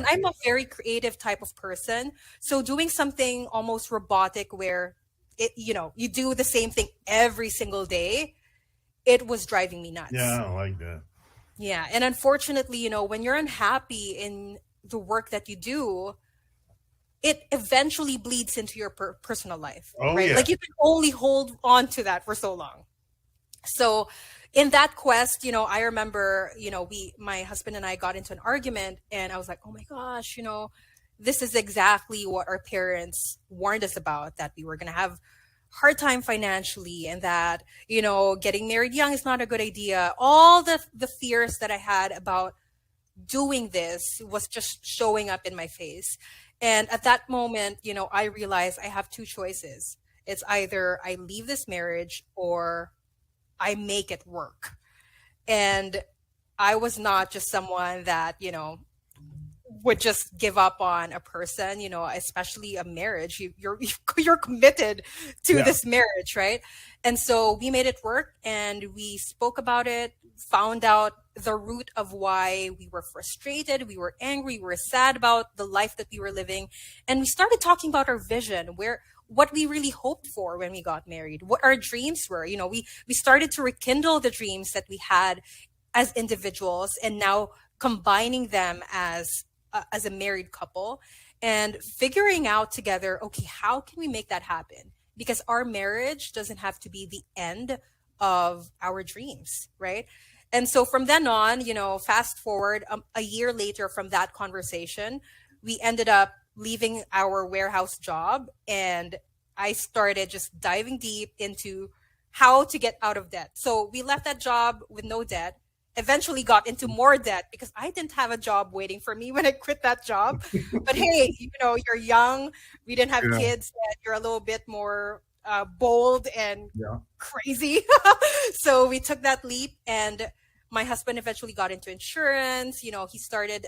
I'm a very creative type of person. So doing something almost robotic where you do the same thing every single day, it was driving me Yeah, nuts. I don't like that. Yeah. And unfortunately, when you're unhappy in the work that you do, it eventually bleeds into your personal life, Oh right? yeah. Like you can only hold on to that for so long. So in that quest, I remember, my husband and I got into an argument, and I was like, oh my gosh, this is exactly what our parents warned us about, that we were going to have hard time financially, and that, getting married young is not a good idea. All the fears that I had about doing this was just showing up in my face. And at that moment, I realized I have two choices. It's either I leave this marriage or I make it work. And I was not just someone that, would just give up on a person, especially a marriage. You're committed to Yeah. this marriage, right? And so we made it work, and we spoke about it, found out the root of why we were frustrated, we were angry, we were sad about the life that we were living, and we started talking about our vision, where what we really hoped for when we got married, what our dreams were. We started to rekindle the dreams that we had as individuals, and now combining them as a married couple, and figuring out together, okay, how can we make that happen? Because our marriage doesn't have to be the end of our dreams, right? And so from then on, fast forward a year later from that conversation, we ended up leaving our warehouse job, and I started just diving deep into how to get out of debt. So we left that job with no debt, eventually got into more debt because I didn't have a job waiting for me when I quit that job. But hey, you're young, we didn't have Yeah. kids, and you're a little bit more bold and Yeah. crazy. So we took that leap, and my husband eventually got into insurance. He started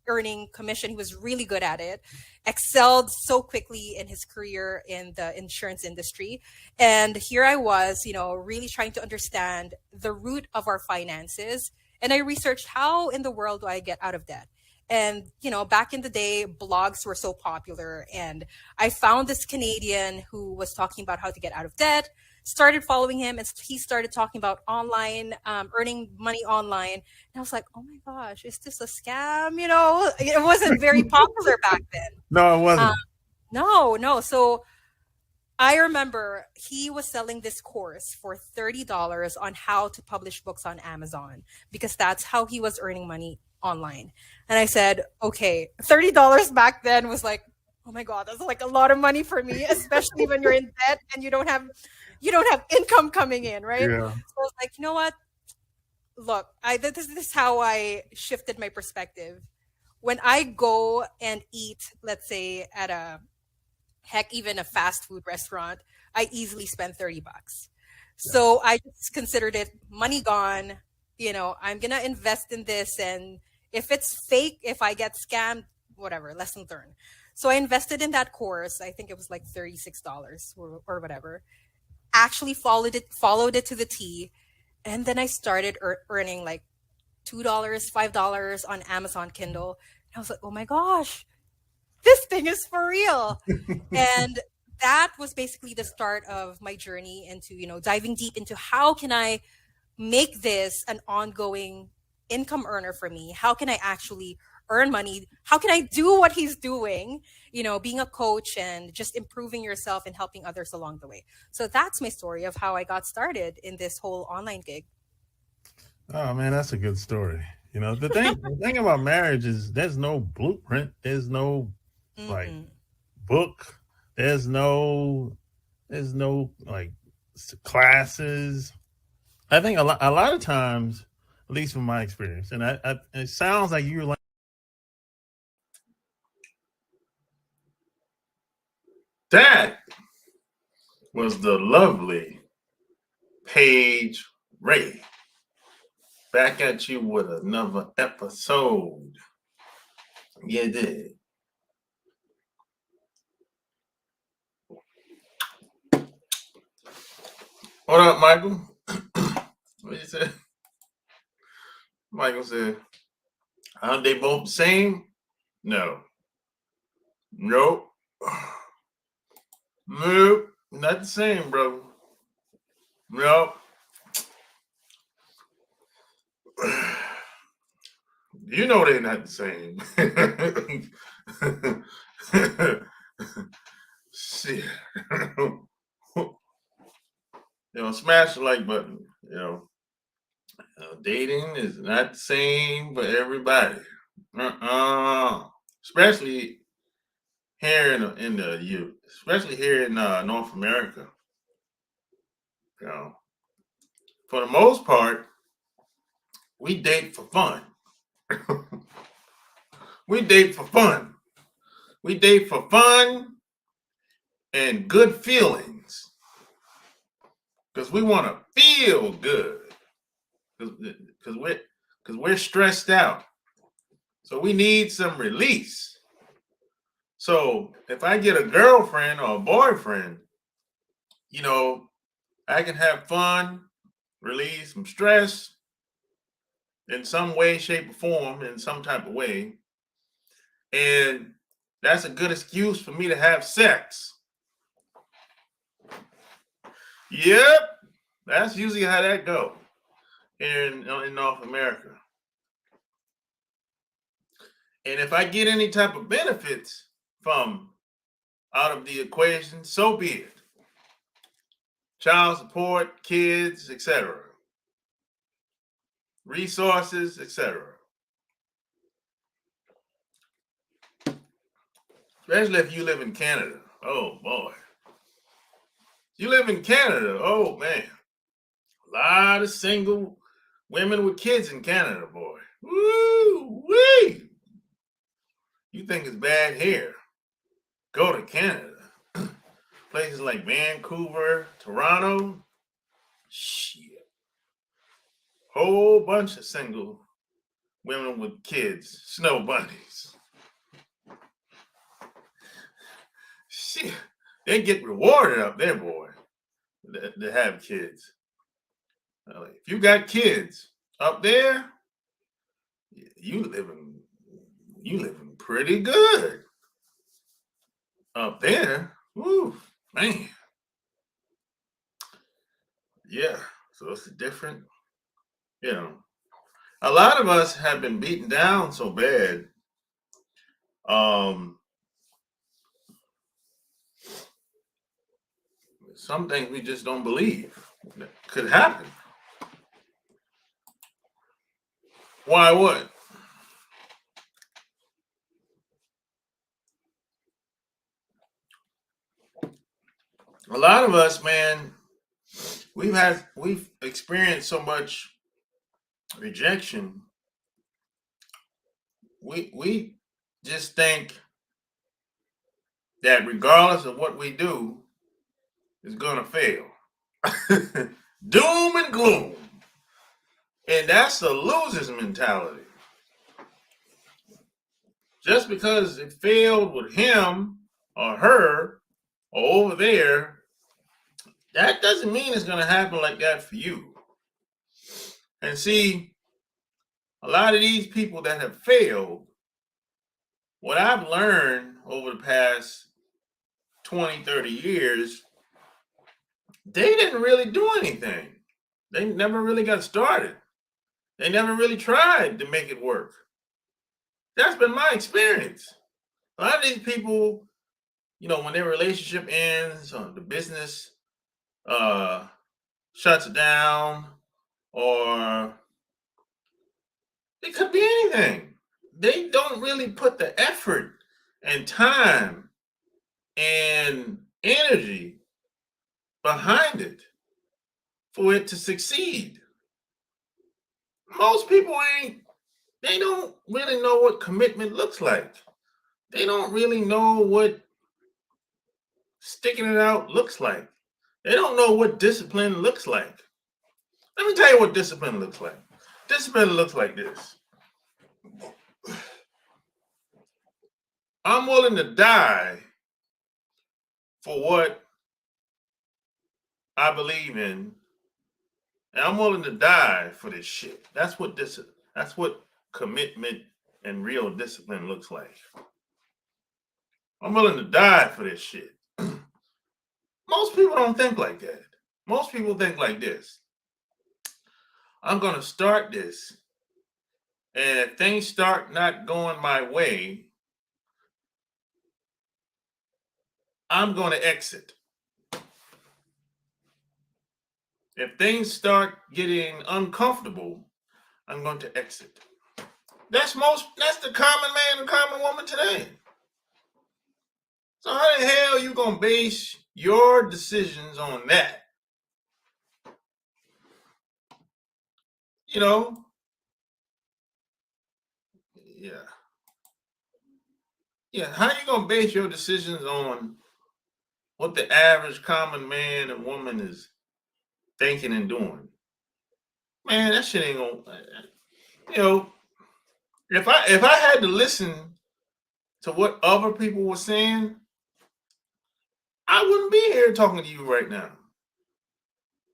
earning commission. He was really good at it, excelled so quickly in his career in the insurance industry. And here I was, really trying to understand the root of our finances. And I researched, how in the world do I get out of debt? And, back in the day, blogs were so popular. And I found this Canadian who was talking about how to get out of debt, started following him, and he started talking about online, earning money online. And I was like, oh my gosh, is this a scam? It wasn't very popular back then. No, it Um, wasn't. no, no. So I remember he was selling this course for $30 on how to publish books on Amazon, because that's how he was earning money online. And I said, okay, $30 back then was like, oh my God, that's like a lot of money for me, especially when you're in debt and you don't have income coming in, right? Yeah. So I was like, you know what? Look, this is how I shifted my perspective. When I go and eat, let's say at a heck, even a fast food restaurant, I easily spend $30. Yeah. So I just considered it money gone. I'm gonna invest in this, and if it's fake, if I get scammed, whatever, lesson learned. So I invested in that course. I think it was like $36 or whatever. Actually followed it to the T, and then I started earning like $2, $5 on Amazon Kindle. And I was like, oh my gosh, this thing is for real. And that was basically the start of my journey into, diving deep into how can I make this an ongoing income earner for me? How can I actually earn money? How can I do what he's doing? Being a coach and just improving yourself and helping others along the way. So that's my story of how I got started in this whole online gig. Oh man, that's a good story. The thing about marriage is there's no blueprint. There's no like Mm-mm. book. There's no like classes. I think a lot of times, at least from my experience, and it sounds like you're like that was the lovely Paige Ray back at you with another episode. You did. What up, Michael? What you say? Michael said, aren't they both the same? No. Nope. Nope. Not the same, brother. Nope. You know they're not the same. Shit. Smash the like button. Dating is not the same for everybody. Especially here in the U, especially here in North America. You know, for the most part, we date for fun. We date for fun. We date for fun and good feelings because we want to feel good because we're stressed out. So we need some release. So if I get a girlfriend or a boyfriend, I can have fun, release some stress in some way, shape, or form, in some type of way. And that's a good excuse for me to have sex. Yep, that's usually how that goes here in North America. And if I get any type of benefits from out of the equation, so be it. Child support, kids, etc. Resources, etc. Especially if you live in Canada. Oh boy. You live in Canada, oh man. A lot of single women with kids in Canada, boy. Woo wee! You think it's bad here? Go to Canada. Places like Vancouver, Toronto. Shit. Whole bunch of single women with kids, snow bunnies. Shit. They get rewarded up there, boy, to have kids. If you got kids up there, you living pretty good up there. Woo, man. Yeah. So it's a different, a lot of us have been beaten down so bad. Some things we just don't believe that could happen. Why what? A lot of us, man, we've experienced so much rejection. We just think that regardless of what we do, it's gonna fail. Doom and gloom. And that's a loser's mentality. Just because it failed with him or her or over there, that doesn't mean it's gonna happen like that for you. And see, a lot of these people that have failed, what I've learned over the past 20, 30 years, they didn't really do anything. They never really got started. They never really tried to make it work. That's been my experience. A lot of these people, when their relationship ends or the business shuts down, or it could be anything. They don't really put the effort and time and energy behind it for it to succeed. Most people they don't really know what commitment looks like. They don't really know what sticking it out looks like. They don't know what discipline looks like. Let me tell you what discipline looks like. Discipline looks like this. I'm willing to die for what I believe in, and I'm willing to die for this shit. That's what commitment and real discipline looks like. I'm willing to die for this shit. Most people don't think like that. Most people think like this. I'm going to start this, and if things start not going my way, I'm going to exit. If things start getting uncomfortable, I'm going to exit. That's the common man and common woman today. So how the hell you gonna base your decisions on that? You know? Yeah. Yeah. How you gonna base your decisions on what the average common man and woman is thinking and doing? Man, that shit ain't gonna. You know, if I had to listen to what other people were saying, I wouldn't be here talking to you right now.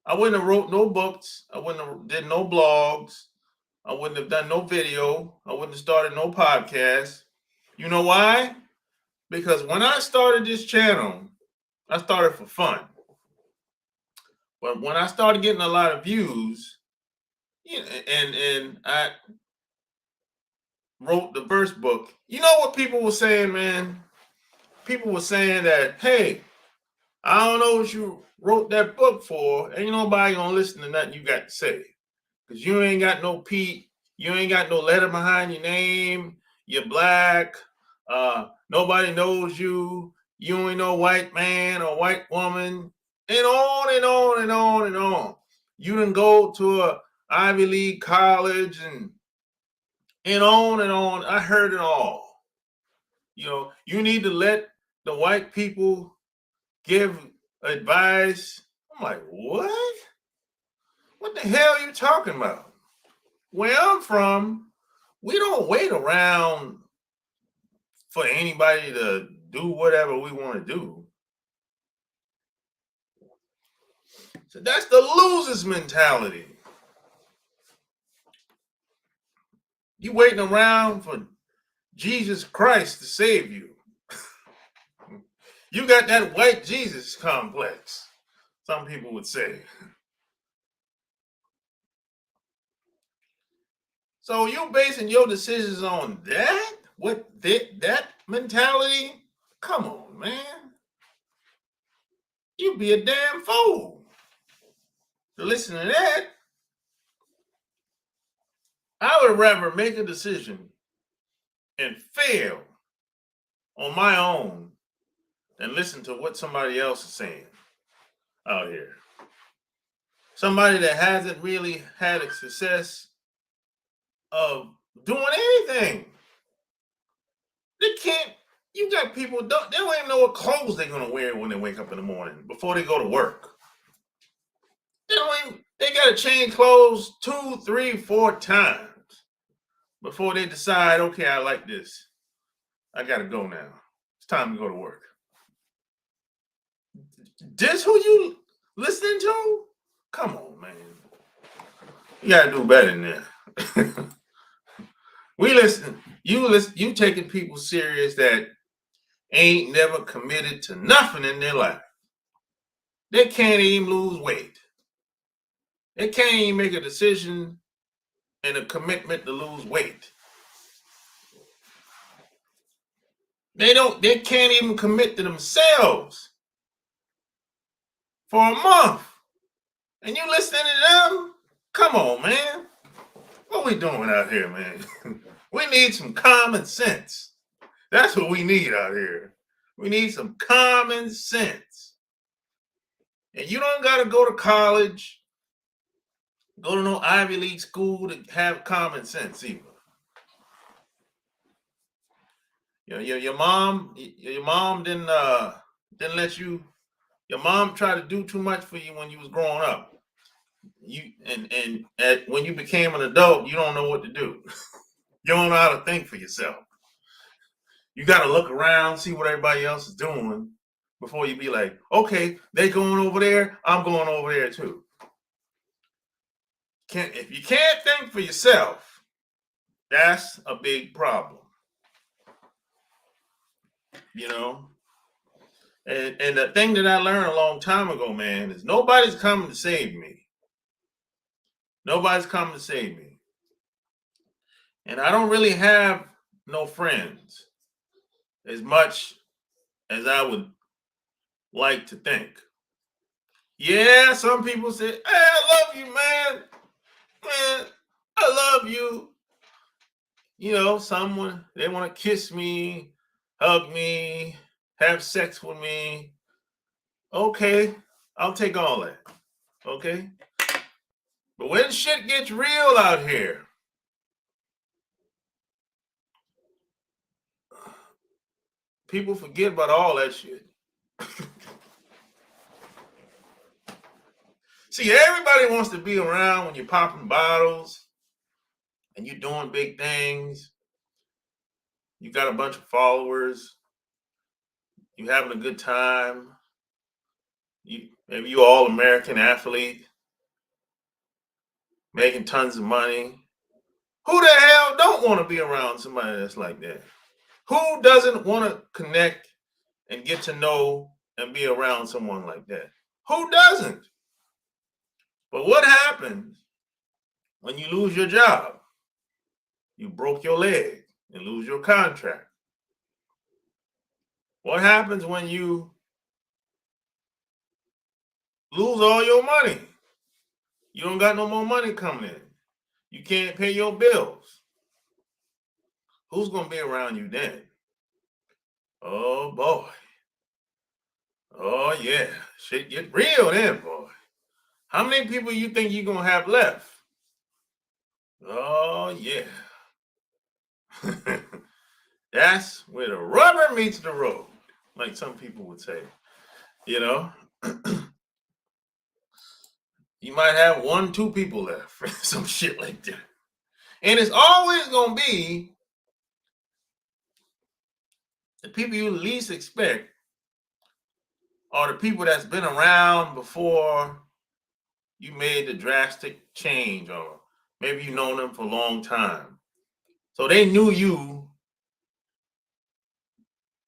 I wouldn't have wrote no books. I wouldn't have did no blogs. I wouldn't have done no video. I wouldn't have started no podcast. You know why? Because when I started this channel, I started for fun. But when I started getting a lot of views, and I wrote the first book, you know what people were saying, man? People were saying that, hey, I don't know what you wrote that book for. Ain't nobody gonna listen to nothing you got to say. Because you ain't got no Pete, you ain't got no letter behind your name, you're black, nobody knows you, you ain't no white man or white woman, and on and on and on and on. You didn't go to a Ivy League college and on and on. I heard it all. You know, you need to let the white people give advice. I'm like, what? What the hell are you talking about? Where I'm from, we don't wait around for anybody to do whatever we want to do. So that's the loser's mentality. You waiting around for Jesus Christ to save you. You got that white Jesus complex, some people would say. So you basing your decisions on that? What that mentality? Come on, man. You'd be a damn fool to listen to that. I would rather make a decision and fail on my own than listen to what somebody else is saying out here. Somebody that hasn't really had a success of doing anything. They can't. You got people they don't even know what clothes they're gonna wear when they wake up in the morning before they go to work. They gotta change clothes 2, 3, 4 times before they decide, okay, I like this. I gotta go now. It's time to go to work. This who you listening to? Come on, man. You gotta do better than that. You taking people serious that ain't never committed to nothing in their life. They can't even lose weight. They can't even make a decision and a commitment to lose weight. They can't even commit to themselves for a month. And you listening to them? Come on, man. What we doing out here, man? We need some common sense. That's what we need out here. We need some common sense. And you don't got to go to college, go to no Ivy League school to have common sense either. You know, your mom didn't let you. Your mom tried to do too much for you when you was growing up. When you became an adult, you don't know what to do. You don't know how to think for yourself. You got to look around, see what everybody else is doing before you be like, okay, they going over there, I'm going over there too. If you can't think for yourself, That's a big problem. You know? And the thing that I learned a long time ago, man, is nobody's coming to save me. Nobody's coming to save me. And I don't really have no friends as much as I would like to think. Yeah, some people say, hey, I love you, man. Man, I love you. You know, someone, they want to kiss me, hug me, have sex with me. Okay, I'll take all that. Okay? But when shit gets real out here, people forget about all that shit. See, everybody wants to be around when you're popping bottles and you're doing big things. You got a bunch of followers. You having a good time. Maybe you all American athlete, making tons of money. Who the hell don't want to be around somebody that's like that? Who doesn't want to connect and get to know and be around someone like that? Who doesn't? But what happens when you lose your job? You broke your leg and lose your contract. What happens when you lose all your money? You don't got no more money coming in. You can't pay your bills. Who's going to be around you then? Oh, boy. Oh, yeah. Shit get real then, boy. How many people you think you're going to have left? Oh, yeah. That's where the rubber meets the road, like some people would say. You know? You might have 1, 2 people left, some shit like that. And it's always going to be the people you least expect are the people that's been around before you made the drastic change, or maybe you known them for a long time. So they knew you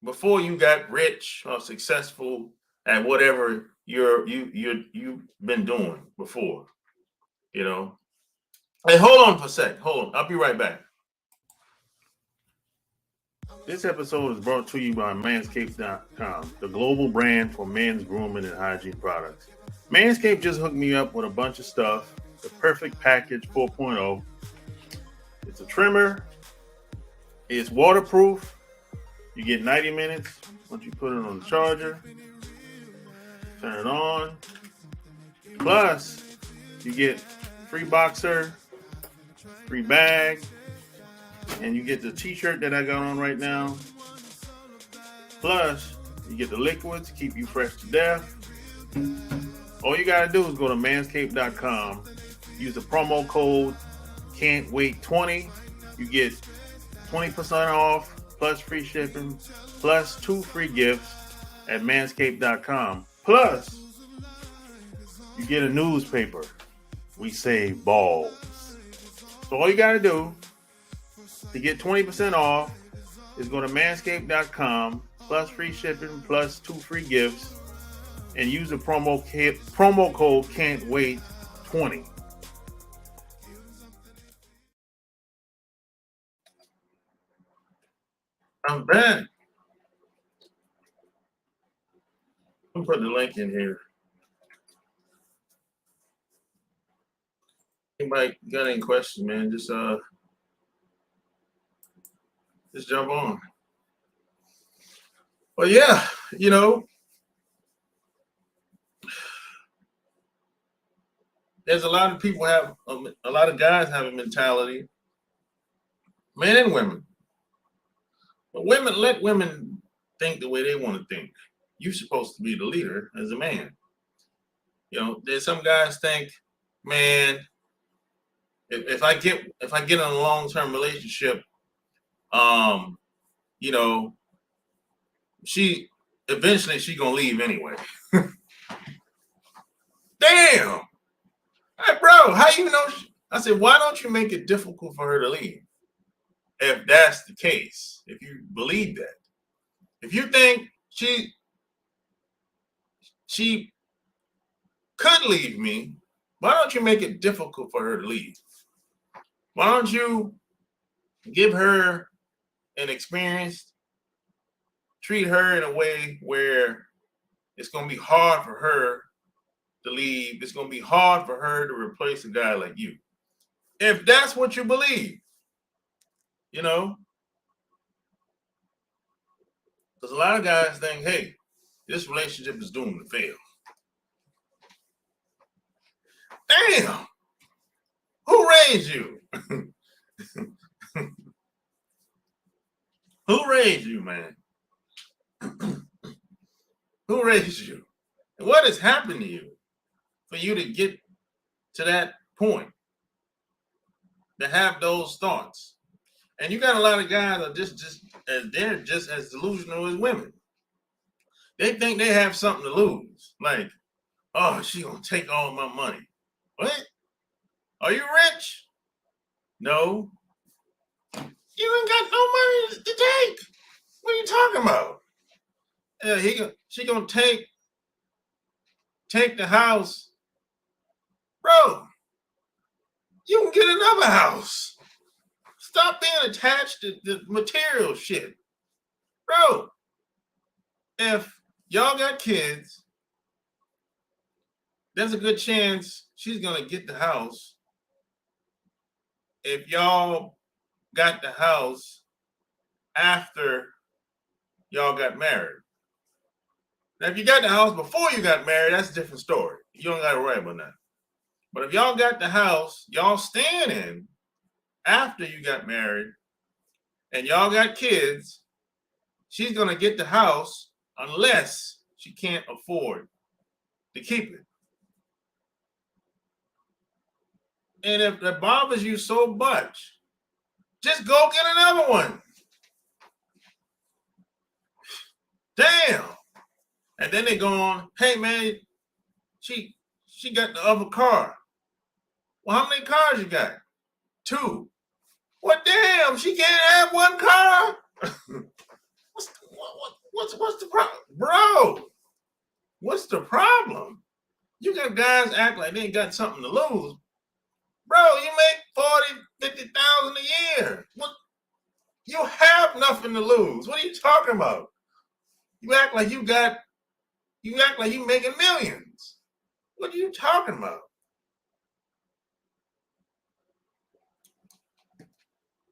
before you got rich or successful at whatever you've been doing before, you know. Hey, hold on for a sec. Hold on. I'll be right back. This episode is brought to you by Manscape.com, the global brand for men's grooming and hygiene products. Manscaped just hooked me up with a bunch of stuff. The Perfect Package 4.0. It's a trimmer. It's waterproof. You get 90 minutes once you put it on the charger. Turn it on. Plus, you get free boxer, free bag, and you get the t-shirt that I got on right now. Plus, you get the liquids, keep you fresh to death. All you gotta do is go to manscaped.com, use the promo code CAN'TWAIT20. You get 20% off, plus free shipping, plus 2 free gifts at manscaped.com. Plus, you get a newspaper. We save balls. So all you gotta do to get 20% off is go to manscaped.com, plus free shipping, plus 2 free gifts, and use the promo code CAN'TWAIT20. I'm back. I'm putting the link in here. Anybody got any questions, man? Just jump on. Well, yeah, you know, there's a lot of people have a lot of guys have a mentality, men and women. But women, let women think the way they want to think. You're supposed to be the leader as a man. You know, there's some guys think, man, if I get in a long-term relationship, you know, she eventually gonna leave anyway. Damn. Hey, bro, how you know? I said, why don't you make it difficult for her to leave? if that's the case, if you believe that. If you think she could leave me, why don't you make it difficult for her to leave? Why don't you give her an experience, treat her in a way where it's going to be hard for her to leave. It's going to be hard for her to replace a guy like you. If that's what you believe, you know, because a lot of guys think, hey, this relationship is doomed to fail. Damn, who raised you? Who raised you, man? Who raised you? And what has happened to you for you to get to that point, to have those thoughts? And you got a lot of guys that they're just as delusional as women. They think they have something to lose. Like, oh, she gonna take all my money. What? Are you rich? No. You ain't got no money to take. What are you talking about? Yeah, she gonna take the house. Bro, you can get another house. Stop being attached to the material shit. Bro, if y'all got kids, there's a good chance she's gonna get the house. If y'all got the house after y'all got married. Now, if you got the house before you got married, that's a different story. You don't gotta worry about that. But if y'all got the house, y'all staying in after you got married, and y'all got kids, she's gonna get the house unless she can't afford to keep it. And if that bothers you so much, just go get another one. Damn. And then they go on, hey man, she got the other car. Well, how many cars you got? 2. Well, damn, she can't have one car. what's the problem, bro? What's the problem? You got guys act like they ain't got something to lose, bro. You make 40, 50,000 a year. What? You have nothing to lose. What are you talking about? You act like you making millions. What are you talking about?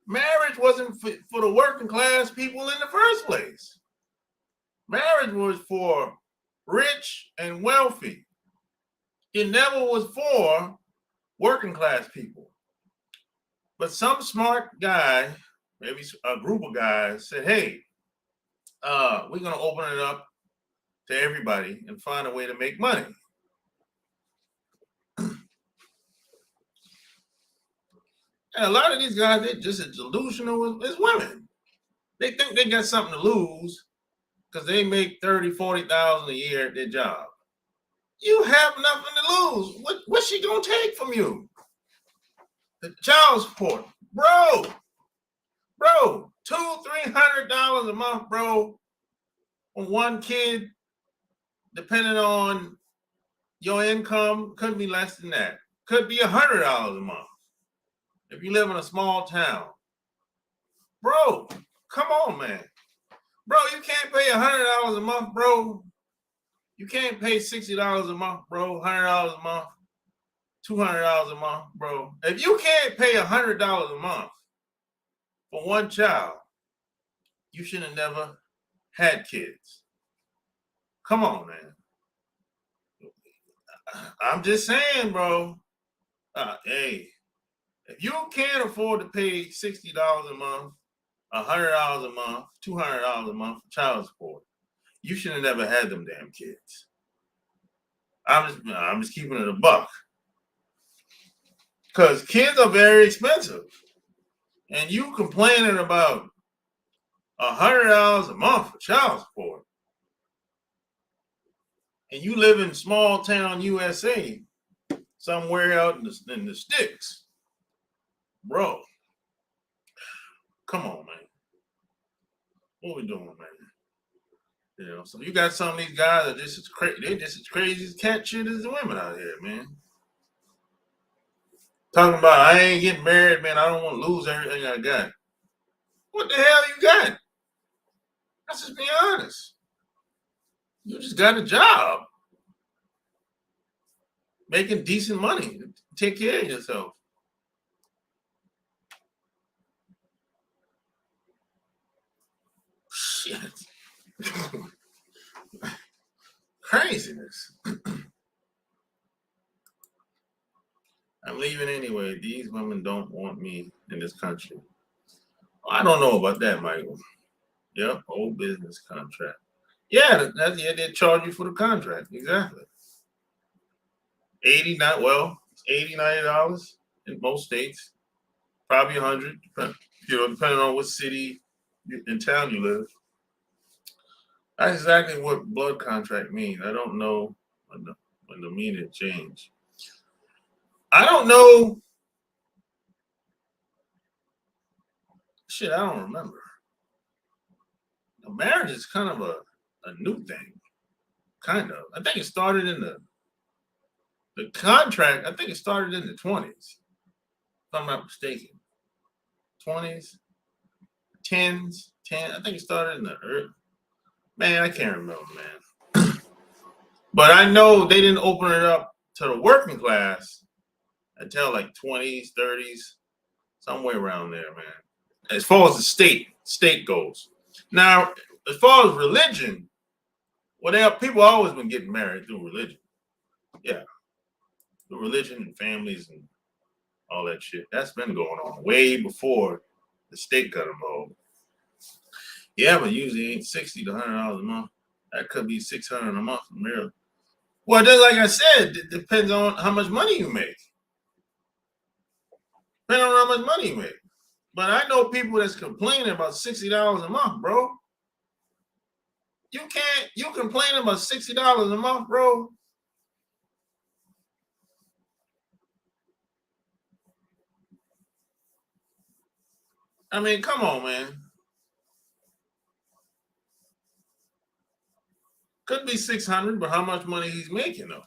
Marriage wasn't for the working class people in the first place. Marriage was for rich and wealthy. It never was for working class people. But some smart guy, maybe a group of guys, said, hey, we're going to open it up to everybody and find a way to make money. And a lot of these guys, they're just as delusional as women. They think they got something to lose because they make 30, 40,000 a year at their job. You have nothing to lose. What's she gonna take from you? The child support, bro, $200-$300 a month, bro, on one kid, depending on your income, could be less than that. Could be $100 a month if you live in a small town, bro. Come on, man, bro. You can't pay $100 a month, bro. You can't pay $60 a month, bro. $100 a month, $200 a month, bro. If you can't pay $100 a month for one child, you should have never had kids. Come on, man. I'm just saying, bro. Hey, if you can't afford to pay $60 a month, $100 a month, $200 a month for child support, you should have never had them damn kids. I'm just keeping it a buck. Because kids are very expensive. And you complaining about $100 a month for child support. And you live in small town USA, somewhere out in the sticks. Bro, Come on, man. What we doing, man? So you got some of these guys that just as crazy. They just as crazy as cat shit as the women out here, man. Talking about I ain't getting married, man. I don't want to lose everything I got. What the hell you got? Let's just be honest. You just got a job, making decent money to take care of yourself. Shit. Craziness. I'm leaving anyway. These women don't want me in this country. I don't know about that, Michael. Yep, old business contract. Yeah, they charge you for the contract. Exactly. $80, $90 in most states. Probably $100, depending on what city in town you live. That's exactly what blood contract means. I don't know when the meaning changed. I don't know. Shit, I don't remember. The marriage is kind of a new thing. Kind of. I think it started in the contract. I think it started in the 20s, if I'm not mistaken. 20s, 10s, 10. I think it started in the earth. Man, I can't remember, man. But I know they didn't open it up to the working class until like 20s, 30s, somewhere around there, man. As far as the state goes. Now, as far as religion, well, people always been getting married through religion. Yeah, through religion and families and all that shit. That's been going on way before the state got involved. Yeah, but usually ain't $60 to $100 a month. That could be $600 a month in Maryland. Well, just like I said, it depends on how much money you make. Depending on how much money you make. But I know people that's complaining about $60 a month, bro. You complain about $60 a month, bro. I mean, come on, man. Could be 600, but how much money he's making though?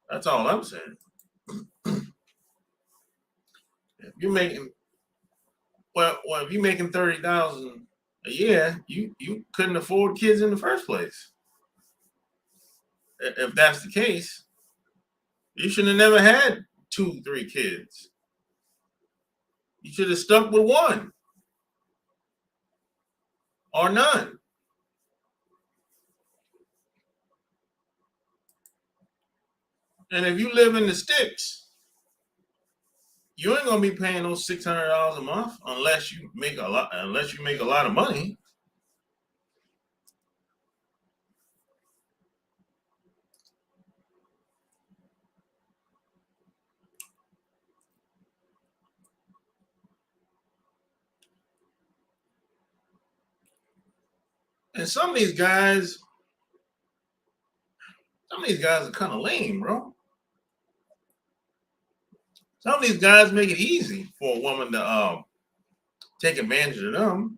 That's all I'm saying. If you're making if you're making 30,000 a year, you couldn't afford kids in the first place. If that's the case, you should have never had 2, 3 kids. You should have stuck with one or none. And if you live in the sticks, you ain't gonna be paying those $600 a month unless you make a lot. Unless you make a lot of money. And some of these guys are kind of lame, bro. Some of these guys make it easy for a woman to take advantage of them.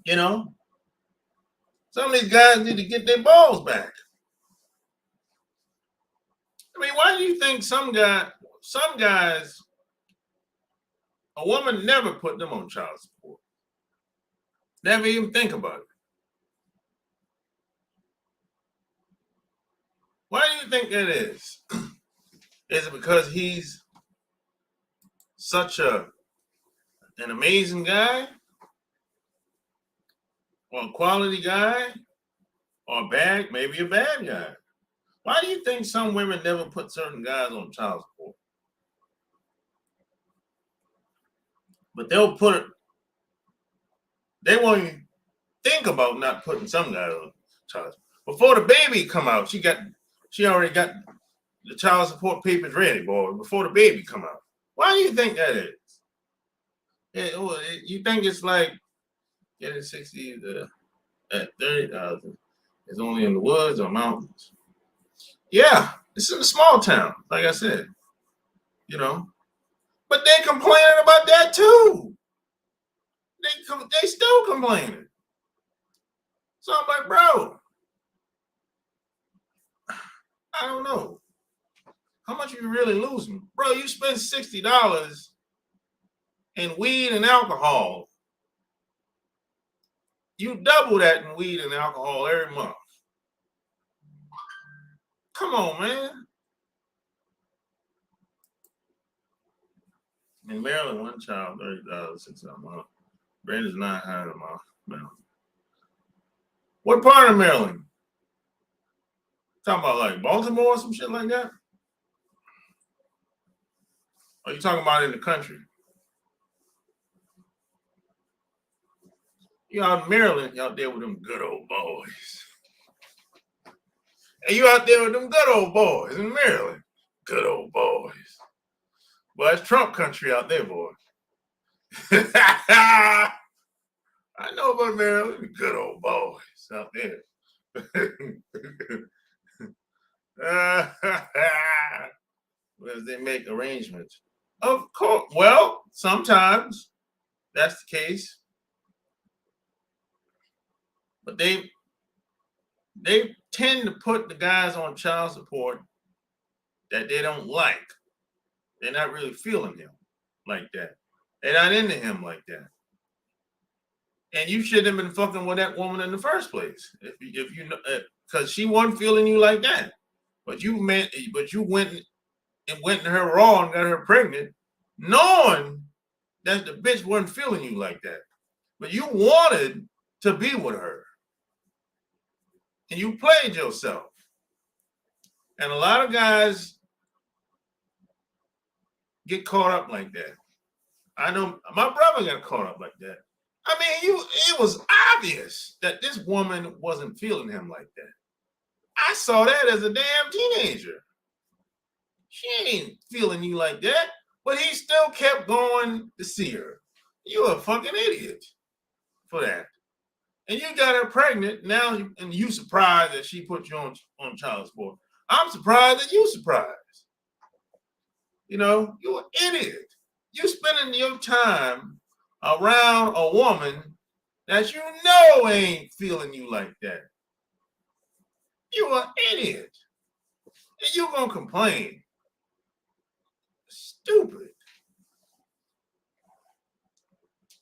You know, some of these guys need to get their balls back. I mean, why do you think some guys, a woman never put them on child support? Never even think about it. Why do you think that is? Is it because he's such an amazing guy? Or a quality guy? Or maybe a bad guy? Why do you think some women never put certain guys on child support? But they won't even think about not putting some guys on child support. Before the baby come out, she already got the child support papers ready, boy, before the baby come out. Why do you think that is? You think it's like getting 60 at 30,000 is only in the woods or mountains? Yeah, it's in a small town, like I said. you know. But they complaining about that too. They still complaining. So I'm like, bro, I don't know. How much are you really losing? Bro, you spend $60 in weed and alcohol. You double that in weed and alcohol every month. Come on, man. In Maryland, one child, $30, 6 a month. Rent is $900 a month. What part of Maryland? Talking about like Baltimore or some shit like that? Or you talking about in the country? You out in Maryland, you out there with them good old boys. And you out there with them good old boys in Maryland. Good old boys. Well, it's Trump country out there, boy. I know about Maryland, good old boys out there. As they make arrangements. Of course. Well, sometimes that's the case. But they tend to put the guys on child support that they don't like. They're not really feeling him like that. They're not into him like that. And you shouldn't have been fucking with that woman in the first place, if you know, because she wasn't feeling you like that. But you went to her raw and got her pregnant, knowing that the bitch wasn't feeling you like that. But you wanted to be with her, and you played yourself. And a lot of guys get caught up like that. I know my brother got caught up like that. I mean, it was obvious that this woman wasn't feeling him like that. I saw that as a damn teenager. She ain't feeling you like that, but he still kept going to see her. You're a fucking idiot for that. And you got her pregnant now, and you surprised that she put you on child support. I'm surprised that you surprised. You know, you're an idiot. You spending your time around a woman that you know ain't feeling you like that. You're an idiot. And you're going to complain. Stupid.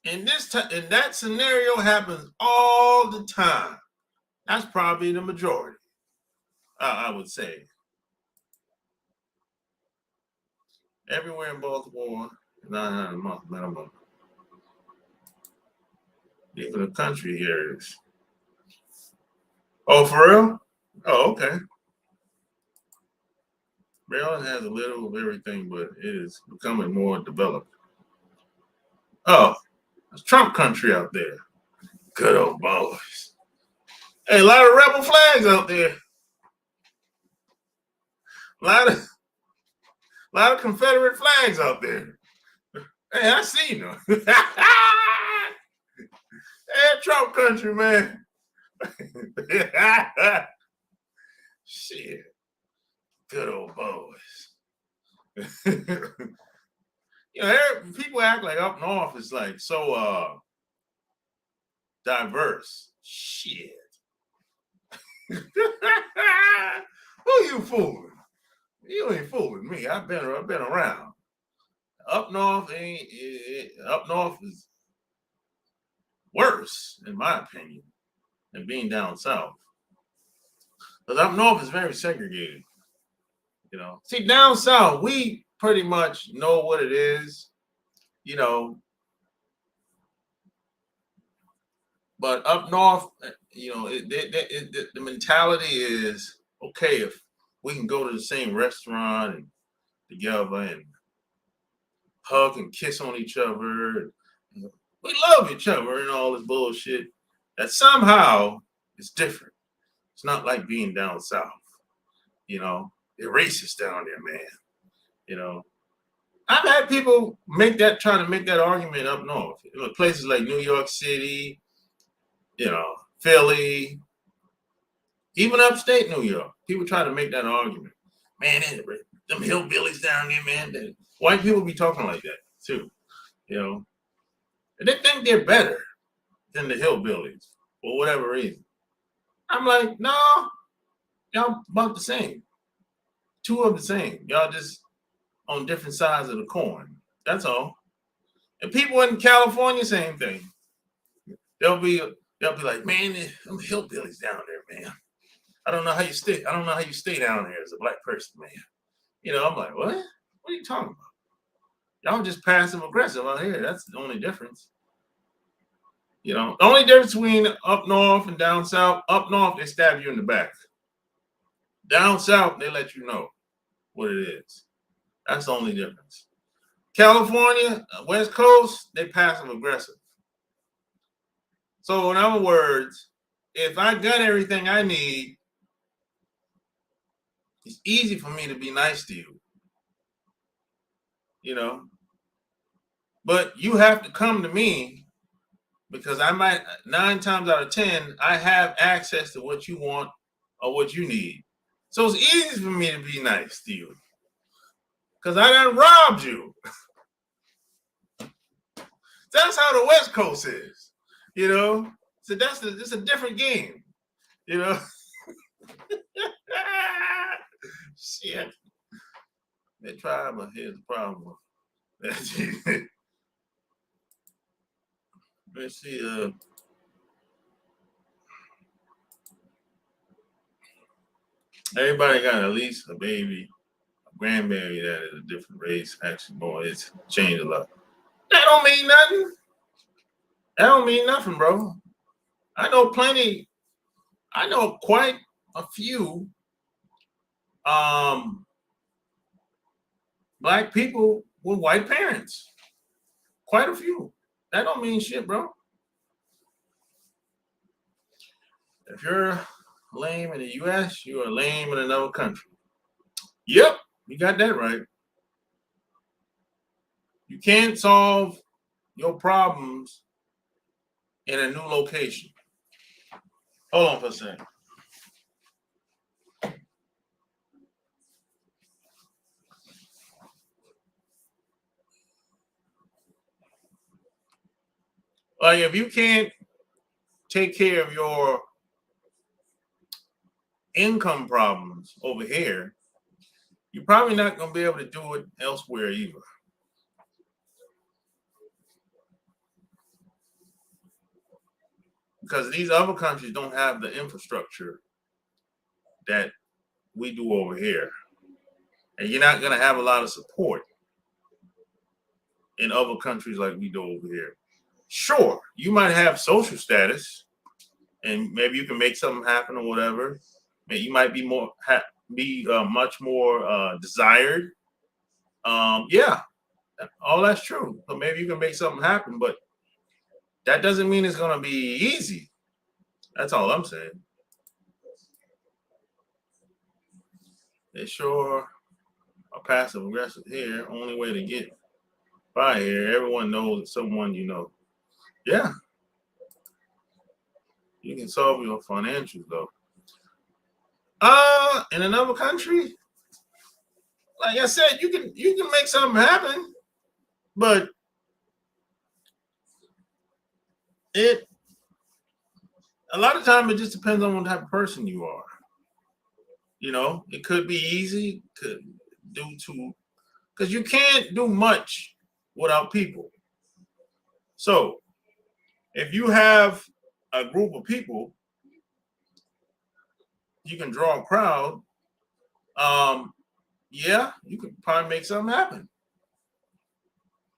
And that scenario happens all the time. That's probably the majority, I would say. Everywhere in Baltimore, $900 a month minimum. Even the country areas. Oh, for real? Oh, okay. Maryland has a little of everything, but it is becoming more developed. Oh, it's Trump country out there. Good old boys. Hey, a lot of rebel flags out there. A lot of Confederate flags out there. Hey, I seen them. Hey, Trump country, man. Shit. Good old boys. You know, people act like up north is like so diverse. Shit. Who you fooling? You ain't fooling me. I've been around. Up north up north is worse, in my opinion, than being down south. Because up north is very segregated. You know, see, down south, we pretty much know what it is, you know. But up north, you know, the mentality is okay if we can go to the same restaurant and together and hug and kiss on each other. And, you know, we love each other and all this bullshit. That somehow is different. It's not like being down south. You know, they're racist down there, man. You know, I've had people trying to make that argument up north. You know, places like New York City, you know, Philly, even upstate New York. People try to make that argument. Man, them hillbillies down there, man. White people be talking like that too, you know. And they think they're better than the hillbillies for whatever reason. I'm like, no, y'all about the same. Two of the same. Y'all just on different sides of the coin. That's all. And people in California, same thing. They'll be like, man, them hillbillies down there, man. I don't know how you stay. I don't know how you stay down there as a black person, man. You know, I'm like, what? What are you talking about? Y'all just passive aggressive out here. That's the only difference. You know, the only difference between up north and down south, up north, they stab you in the back. Down south, they let you know what it is. That's the only difference. California, West Coast, they passive aggressive. So in other words, if I got everything I need, it's easy for me to be nice to you. You know, but you have to come to me because I might 9 times out of 10, I have access to what you want or what you need. So it's easy for me to be nice to you because I done robbed you. That's how the West Coast is, you know. So it's a different game, you know. Shit. They try, but here's the problem. Let's see. Everybody got at least a baby, a grandbaby that is a different race. Actually, boy, it's changed a lot. That don't mean nothing. That don't mean nothing, bro. I know plenty. I know quite a few black people with white parents. Quite a few. That don't mean shit, bro. If you're lame in the US, you are lame in another country. Yep, you got that right. You can't solve your problems in a new location. Hold on for a second. Like if you can't take care of your income problems over here, you're probably not going to be able to do it elsewhere either. Because these other countries don't have the infrastructure that we do over here. And you're not going to have a lot of support in other countries like we do over here. Sure, you might have social status and maybe you can make something happen or whatever. You might be much more desired. Yeah, all that's true. So maybe you can make something happen, but that doesn't mean it's going to be easy. That's all I'm saying. They sure are passive aggressive here. Only way to get by here, everyone knows someone you know. Yeah, you can solve your financials though. In another country, like I said, you can make something happen, but it a lot of time it just depends on what type of person you are. You know, it could be easy, could due to because you can't do much without people. So if you have a group of people, you can draw a crowd. Yeah, you can probably make something happen.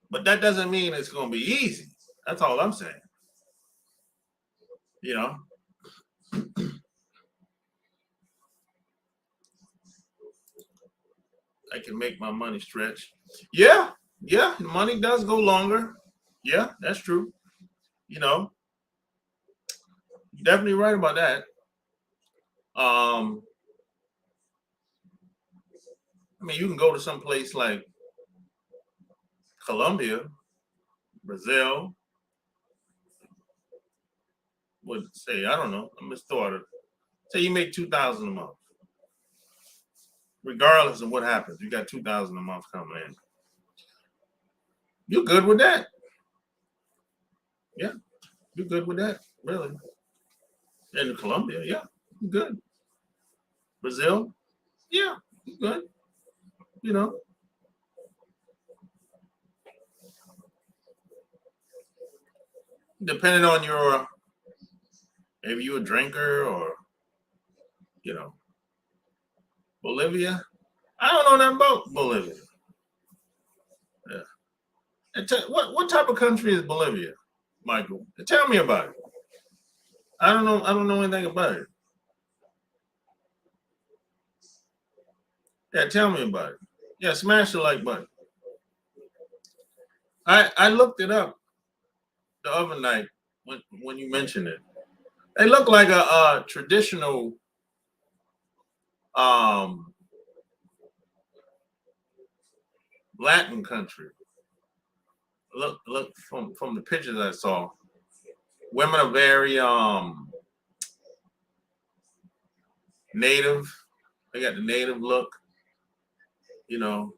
But that doesn't mean it's going to be easy. That's all I'm saying. You know, I can make my money stretch. Yeah, yeah, money does go longer. Yeah, that's true. You know, you're definitely right about that. Um, I mean, you can go to some place like Colombia, Brazil, would say, I don't know, I'm just thought of say you make 2,000 a month, regardless of what happens. You got 2,000 a month coming in. You're good with that. Yeah, you're good with that, really. In Colombia, yeah, you're good. Brazil, yeah, you're good. You know, depending on your, maybe you a drinker or, you know, Bolivia. I don't know nothing about Bolivia. Yeah. And what type of country is Bolivia, Michael? Tell me about it. I don't know. I don't know anything about it. Yeah, tell me about it. Yeah, smash the like button. I looked it up the other night when you mentioned it. They look like a traditional um, Latin country. Look from the pictures I saw. Women are very native. They got the native look. You know,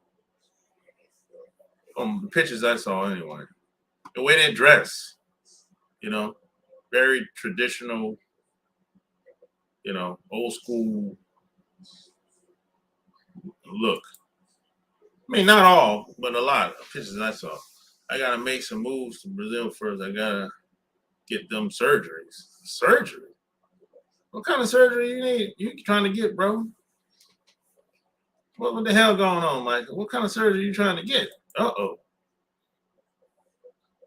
from the pictures I saw anyway. The way they dress. You know, very traditional. You know, old school look. I mean, not all, but a lot of pictures I saw. I gotta make some moves to Brazil first. I gotta get them surgeries. Surgery? What kind of surgery you need? You trying to get, bro? What the hell going on, Michael? What kind of surgery you trying to get? Uh-oh.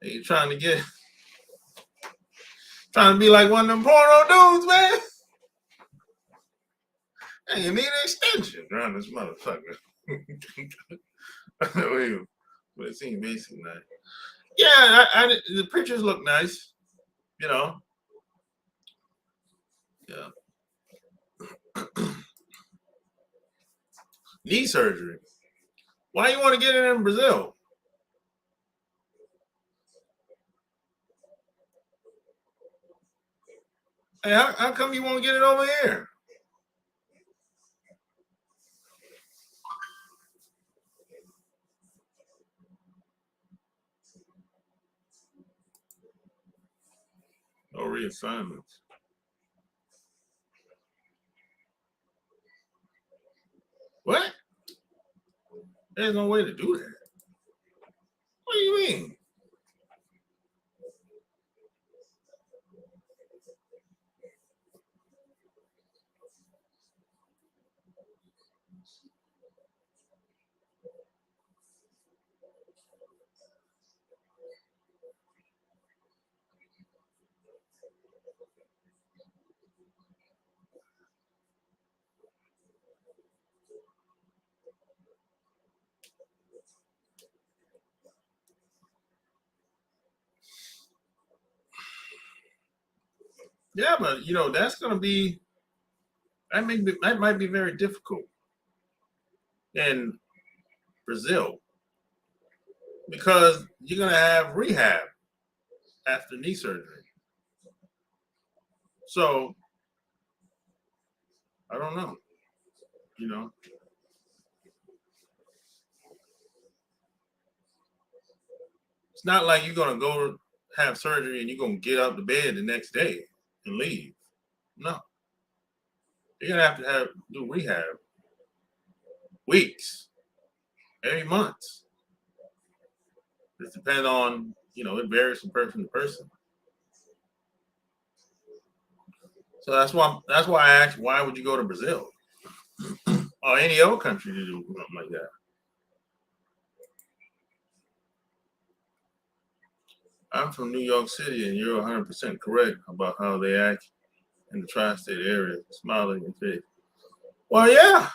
Are you trying to get, trying to be like one of them porno dudes, man? Hey, you need an extension around this motherfucker. But it seems basic nice. Yeah, the pictures look nice. You know. Yeah. Knee surgery. Why you want to get it in Brazil? Hey, how come you want to get it over here? No reassignments. What? There's no way to do that. What do you mean? Yeah, but you know that's gonna be that might be very difficult in Brazil because you're gonna have rehab after knee surgery. So I don't know. You know, it's not like you're gonna go have surgery and you're gonna get out the bed the next day and leave. No, you're gonna have to do rehab weeks, every month. It depends on it varies from person to person. So that's why I asked why would you go to Brazil or any other country to do something like that. I'm from New York City, and you're 100% correct about how they act in the tri-state area. Smiling and face. Well, yeah,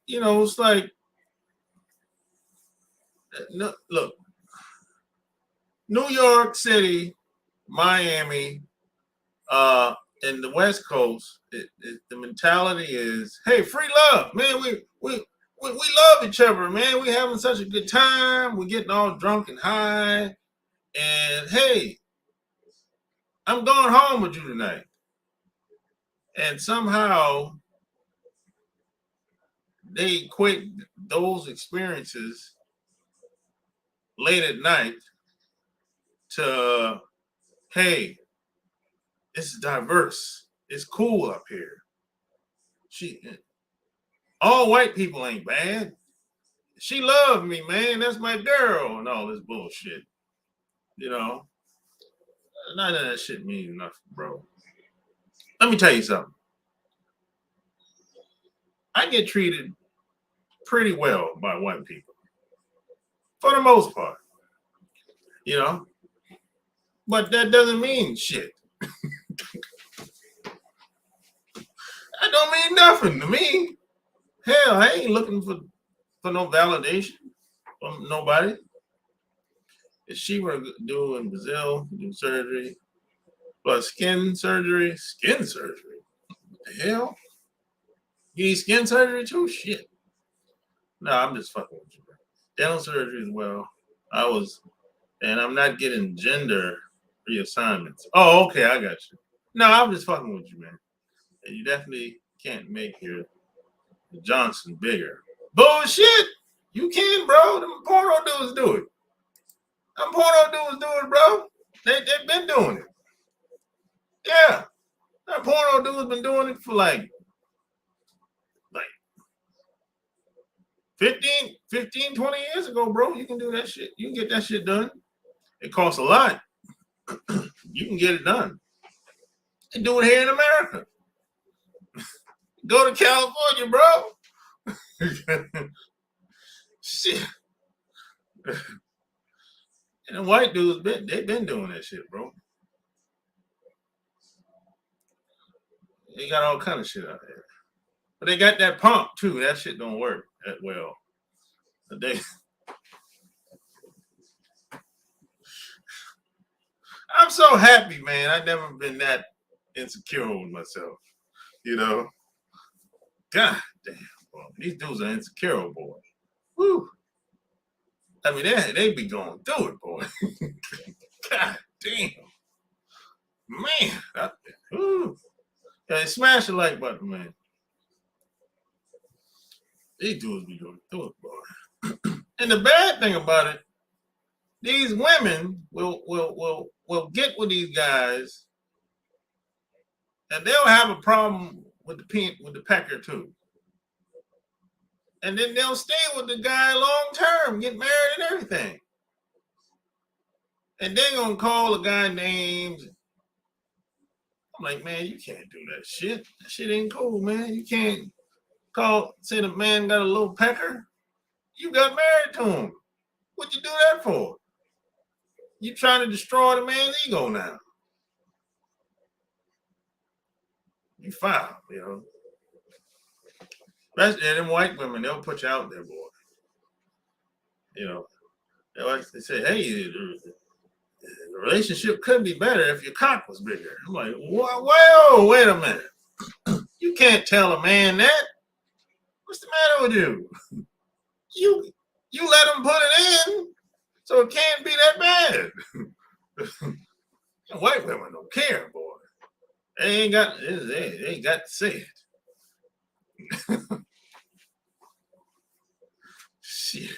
it's like no, look, New York City, Miami, and the West Coast. The mentality is, hey, free love, man. We love each other, man. We having such a good time. We getting all drunk and high, and hey, I'm going home with you tonight. And somehow they equate those experiences late at night to, hey, it's diverse. It's cool up here. All white people ain't bad. She loved me, man. That's my girl, and all this bullshit. You know, none of that shit means nothing, bro. Let me tell you something. I get treated pretty well by white people, for the most part. You know, but that doesn't mean shit. That don't mean nothing to me. Hell, I ain't looking for no validation from nobody. If she were due in Brazil, do surgery, plus skin surgery. What the hell? You need skin surgery too? Shit. No, I'm just fucking with you, bro. Dental surgery as well. And I'm not getting gender reassignments. Oh, okay, I got you. No, I'm just fucking with you, man. And you definitely can't make your Johnson bigger. Bullshit! You can, bro. Them porno dudes do it. Them porno dudes do it, bro. They've been doing it. Yeah. That porno dude's been doing it for like 15, 20 years ago, bro. You can do that shit. You can get that shit done. It costs a lot. You can get it done. And do it here in America. Go to California, bro. Shit. And the white dudes, they've been doing that shit, bro. They got all kind of shit out there. But they got that pump, too. That shit don't work that well. But I'm so happy, man. I've never been that insecure with myself. You know? God damn, boy. These dudes are insecure, boy. Woo. I mean, they be going through it, boy. God damn. Man. Woo. Yeah, smash the like button, man. These dudes be going through it, boy. And the bad thing about it, these women will get with these guys, and they'll have a problem with the pecker too. And then they'll stay with the guy long term, get married and everything. And they're gonna call the guy names. I'm like, man, you can't do that shit. That shit ain't cool, man. You can't say the man got a little pecker. You got married to him. What'd you do that for? You trying to destroy the man's ego now. You foul, you know. Especially them white women, they'll put you out there, boy. You know, they say, hey, the relationship could be better if your cock was bigger. I'm like, whoa, wait a minute. You can't tell a man that. What's the matter with you? You let him put it in, so it can't be that bad. White women don't care, boy. They ain't got to say it. Shit.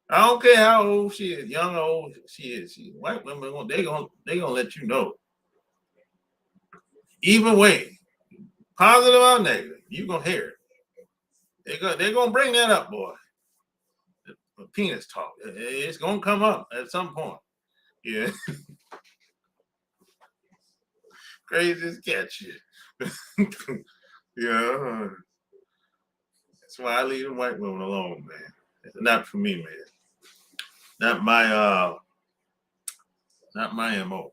I don't care how old she is, young or old she is. White women, they gonna let you know. Either way, positive or negative, you gonna hear it. They're gonna bring that up, boy. The penis talk. It's gonna come up at some point. Yeah. Crazy as cat shit. Yeah. That's why I leave them white women alone, man. It's not for me, man. Not my MO.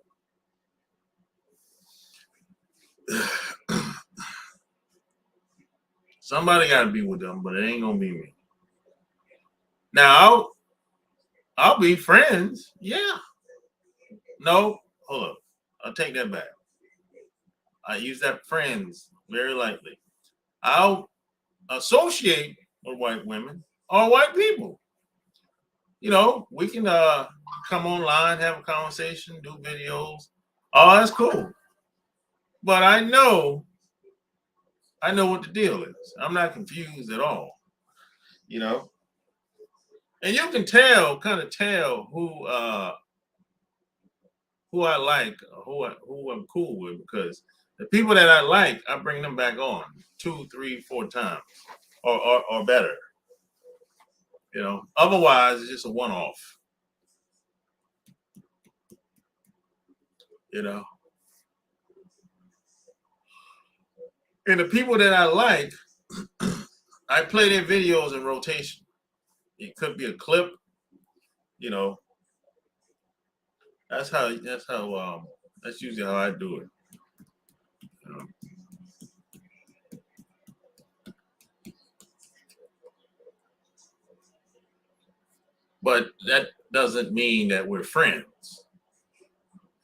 Somebody gotta be with them, but it ain't gonna be me. Now I'll be friends. Yeah. No, hold up. I'll take that back. I use that friends very lightly. I'll associate with white women or white people. You know, we can come online, have a conversation, do videos. Oh, that's cool. But I know I know what the deal is. I'm not confused at all. You know, and you can kind of tell who I like, who I'm cool with, because the people that I like, I bring them back on 2, 3, 4 times or better. You know, otherwise it's just a one-off. You know, and the people that I like, I play their videos in rotation. It could be a clip. You know, that's that's usually how I do it. You know? But that doesn't mean that we're friends.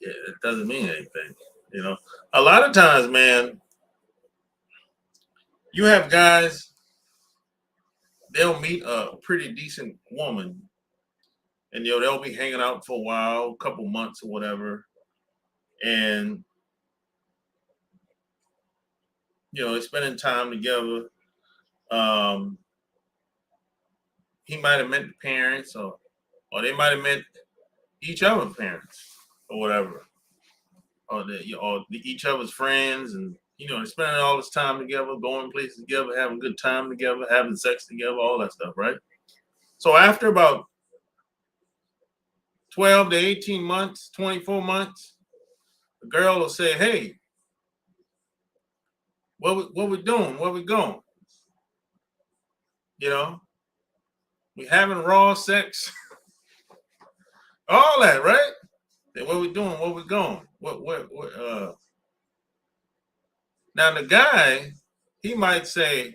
Yeah, it doesn't mean anything. You know, a lot of times, man, you have guys, they'll meet a pretty decent woman, and they'll be hanging out for a while, a couple months or whatever, and they're spending time together. Um, he might have met the parents, or they might have met each other's parents, or whatever, or each other's friends, and they're spending all this time together, going places together, having a good time together, having sex together, all that stuff, right? So after about 12 to 18 months, 24 months, the girl will say, "Hey, what we doing? Where we going? You know, we having raw sex, all that, right? Then what we doing? Where we going? What?" Now the guy, he might say,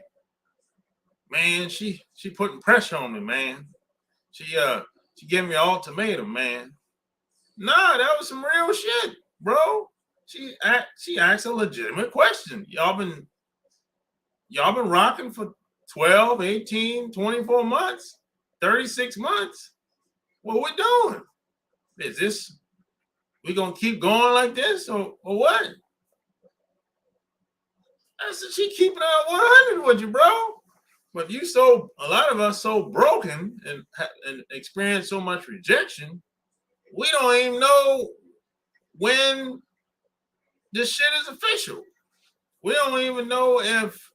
"Man, she putting pressure on me, man. She gave me an ultimatum, man." Nah, that was some real shit, bro. She asked a legitimate question. Y'all been rocking for 12, 18, 24 months, 36 months. What we doing? Is this, we gonna keep going like this, or what? I said, she keeping it 100 with you, bro. But a lot of us so broken and experience so much rejection, we don't even know when this shit is official. We don't even know if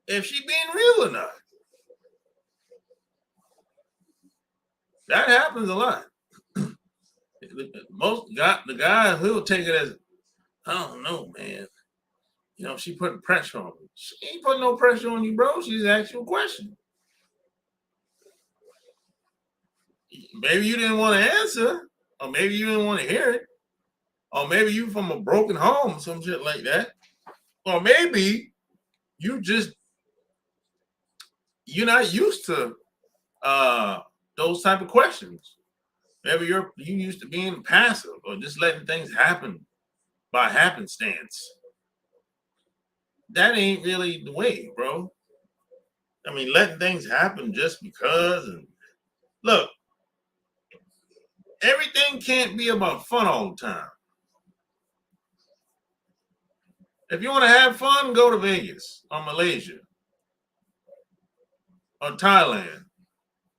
she being real or not. That happens a lot. The guy who'll take it as, "I don't know, man. She putting pressure on me." She ain't putting no pressure on you, bro. She's asking you a question. Maybe you didn't want to answer, or maybe you didn't want to hear it, or maybe you from a broken home, some shit like that, or maybe you just you're not used to those type of questions. Maybe you used to being passive or just letting things happen by happenstance. That ain't really the way, bro. I mean, letting things happen just because. And look, everything can't be about fun all the time. If you want to have fun, go to Vegas or Malaysia or Thailand.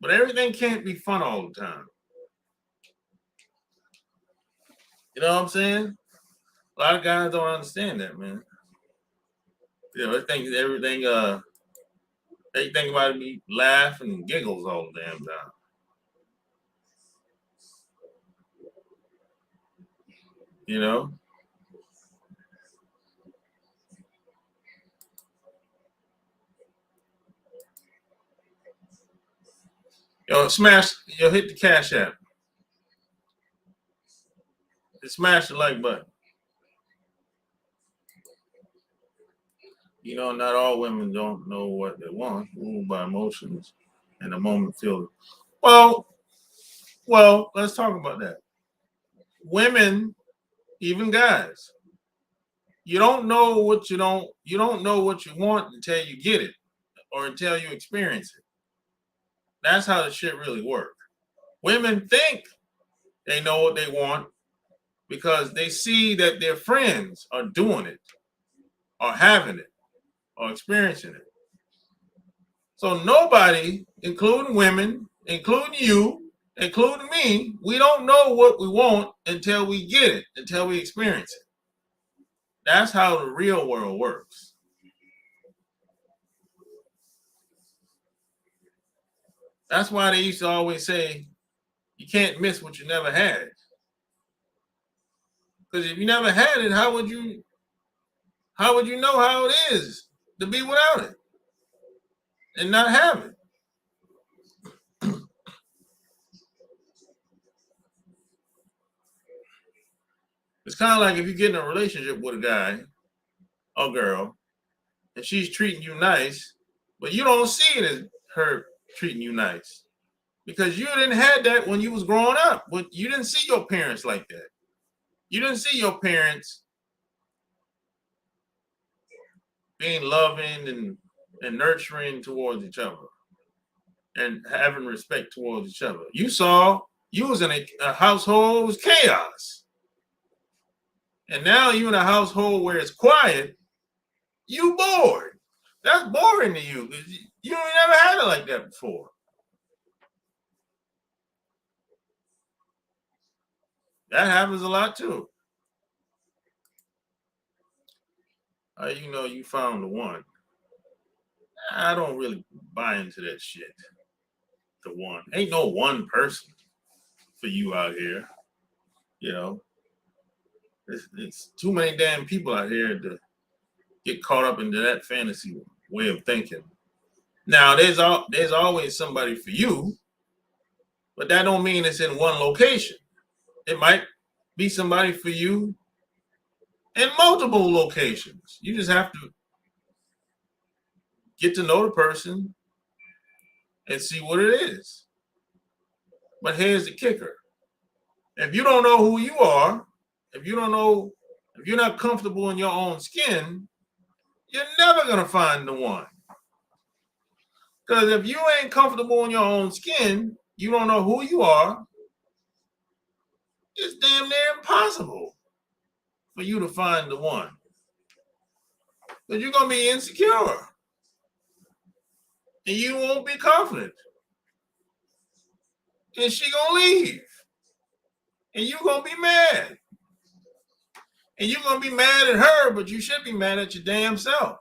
But everything can't be fun all the time. You know what I'm saying? A lot of guys don't understand that, man. They think they think about it, be laughing and giggles all the damn time. You know? Hit the Cash App. Smash the like button. Not all women don't know what they want, ruled by emotions and the moment feel. Well, let's talk about that. Women, even guys, you don't know what you don't know what you want until you get it or until you experience it. That's how the shit really works. Women think they know what they want because they see that their friends are doing it or having it or experiencing it. So nobody, including women, including you, including me, we don't know what we want until we get it, until we experience it. That's how the real world works. That's why they used to always say, you can't miss what you never had. Because if you never had it, how would you know how it is to be without it and not have it? It's kind of like if you get in a relationship with a guy or girl and she's treating you nice, but you don't see it as her treating you nice because you didn't have that when you was growing up. But you didn't see your parents like that. You didn't see your parents being loving and nurturing towards each other and having respect towards each other. You saw you was in a household with chaos. And now you in a household where it's quiet, you bored. That's boring to you. You ain't never had it like that before. That happens a lot too. You know, you found the one. I don't really buy into that shit. The one. Ain't no one person for you out here. You know, it's too many damn people out here to get caught up into that fantasy way of thinking. Now, there's always somebody for you, but that don't mean it's in one location. It might be somebody for you in multiple locations. You just have to get to know the person and see what it is. But here's the kicker. If you don't know who you are, if you're not comfortable in your own skin, you're never going to find the one. Because if you ain't comfortable in your own skin, you don't know who you are, it's damn near impossible for you to find the one. Because you're going to be insecure. And you won't be confident. And she going to leave. And you're going to be mad. And you're going to be mad at her, but you should be mad at your damn self.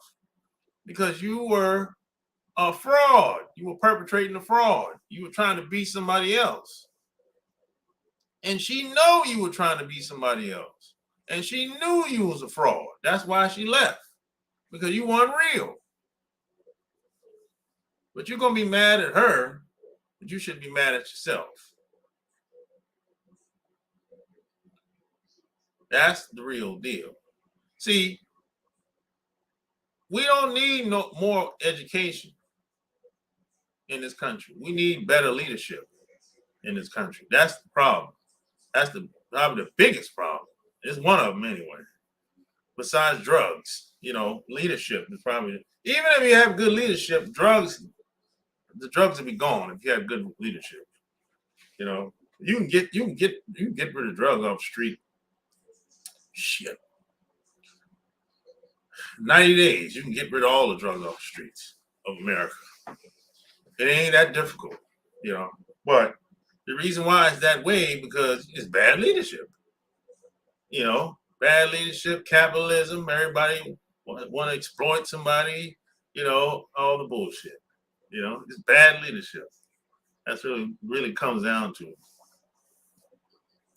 Because you were a fraud. You were perpetrating a fraud. You were trying to be somebody else. And she know you were trying to be somebody else. And she knew you was a fraud. That's why she left. Because you weren't real. But you're going to be mad at her, but you should be mad at yourself. That's the real deal. See, we don't need no more education in this country. We need better leadership in this country. That's the problem. That's probably the biggest problem. It's one of them anyway. Besides drugs, you know, leadership is probably, even if you have good leadership, the drugs will be gone if you have good leadership. You know, you can get rid of drugs off the street. Shit. 90 days, you can get rid of all the drugs off the streets of America. It ain't that difficult, you know. But the reason why it's that way because it's bad leadership. You know, bad leadership, capitalism, everybody want to exploit somebody, you know, all the bullshit. You know, it's bad leadership. That's really comes down to it.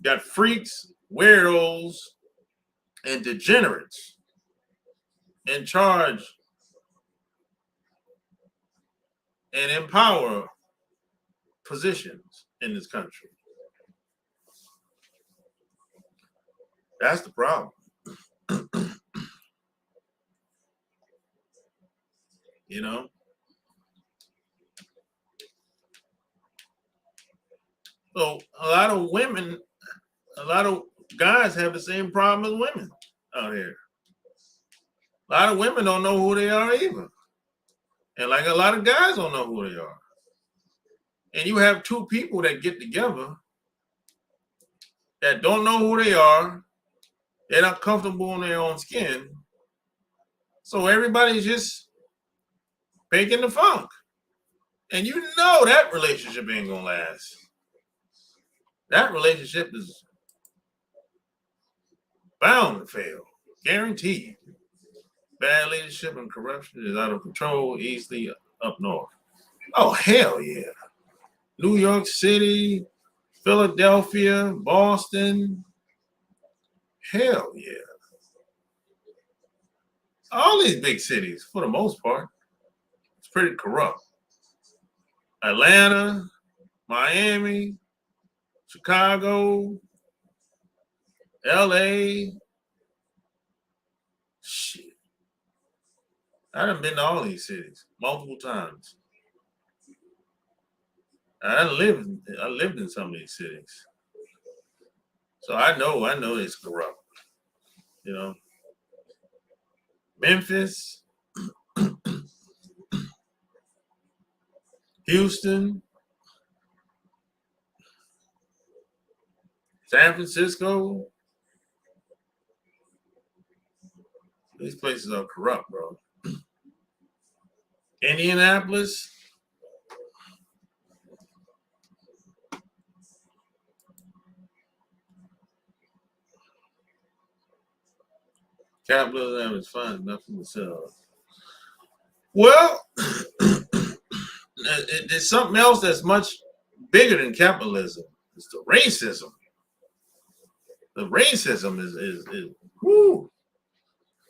Got freaks, weirdos, and degenerates in charge and in power positions in this country. That's the problem. You know? So a lot of guys have the same problem as women out here. A lot of women don't know who they are either. And like a lot of guys don't know who they are. And you have two people that get together that don't know who they are, they're not comfortable in their own skin, So everybody's just faking the funk. And you know that relationship ain't gonna last. That relationship is bound to fail. Guaranteed. Bad leadership and corruption is out of control, easily up north. Oh, hell yeah. New York City, Philadelphia, Boston. Hell yeah. All these big cities, for the most part, it's pretty corrupt. Atlanta, Miami, Chicago, LA. Shit. I done been to all these cities multiple times. I lived in some of these cities. So I know it's corrupt. You know. Memphis, Houston, San Francisco. These places are corrupt, bro. Indianapolis. Capitalism is fine, nothing to sell. Well, there's something else that's much bigger than capitalism. It's the racism. The racism is whoo,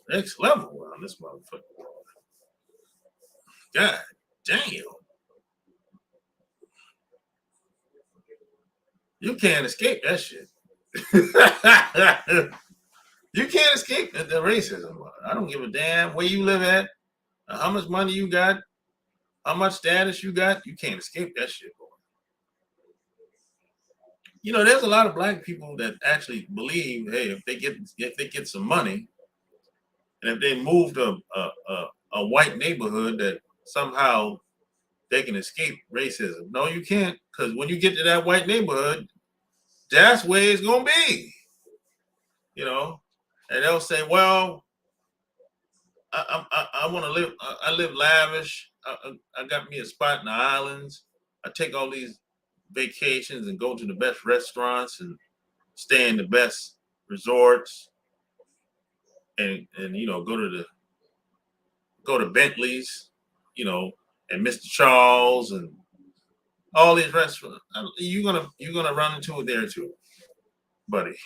next level around this motherfucker. God damn. You can't escape that shit. You can't escape the racism. I don't give a damn where you live at, how much money you got, how much status you got. You can't escape that shit, boy. You know, there's a lot of black people that actually believe, hey, if they get some money, and if they move to a white neighborhood, that somehow they can escape racism. No, you can't, because when you get to that white neighborhood, that's where it's gonna be. You know, and they'll say, well, I want to live. I live lavish. I got me a spot in the islands. I take all these vacations and go to the best restaurants and stay in the best resorts, and you know go to Bentley's, you know, and Mr. Charles and all these restaurants. You're gonna run into it there too, buddy.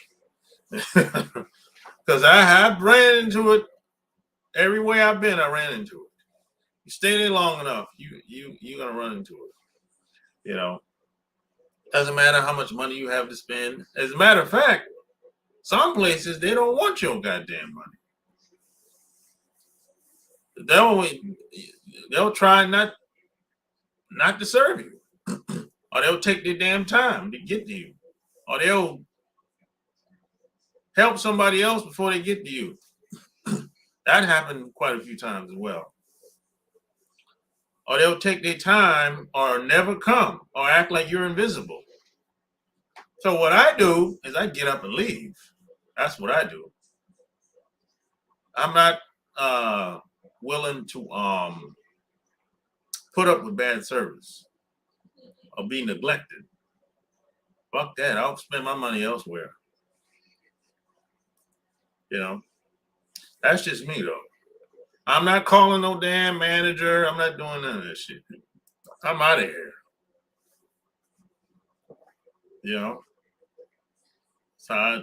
Because I have ran into it everywhere I've been. I ran into it. You stay there long enough, you're gonna run into it. You know, doesn't matter how much money you have to spend. As a matter of fact, some places they don't want your goddamn money. They'll try not to serve you, or they'll take their damn time to get to you, or they'll help somebody else before they get to you. That happened quite a few times as well. Or they'll take their time or never come or act like you're invisible. So what I do is I get up and leave. That's what I do. I'm not willing to put up with bad service or be neglected. Fuck that. I'll spend my money elsewhere. You know, that's just me though. I'm not calling no damn manager. I'm not doing none of that shit. I'm out of here. You know, so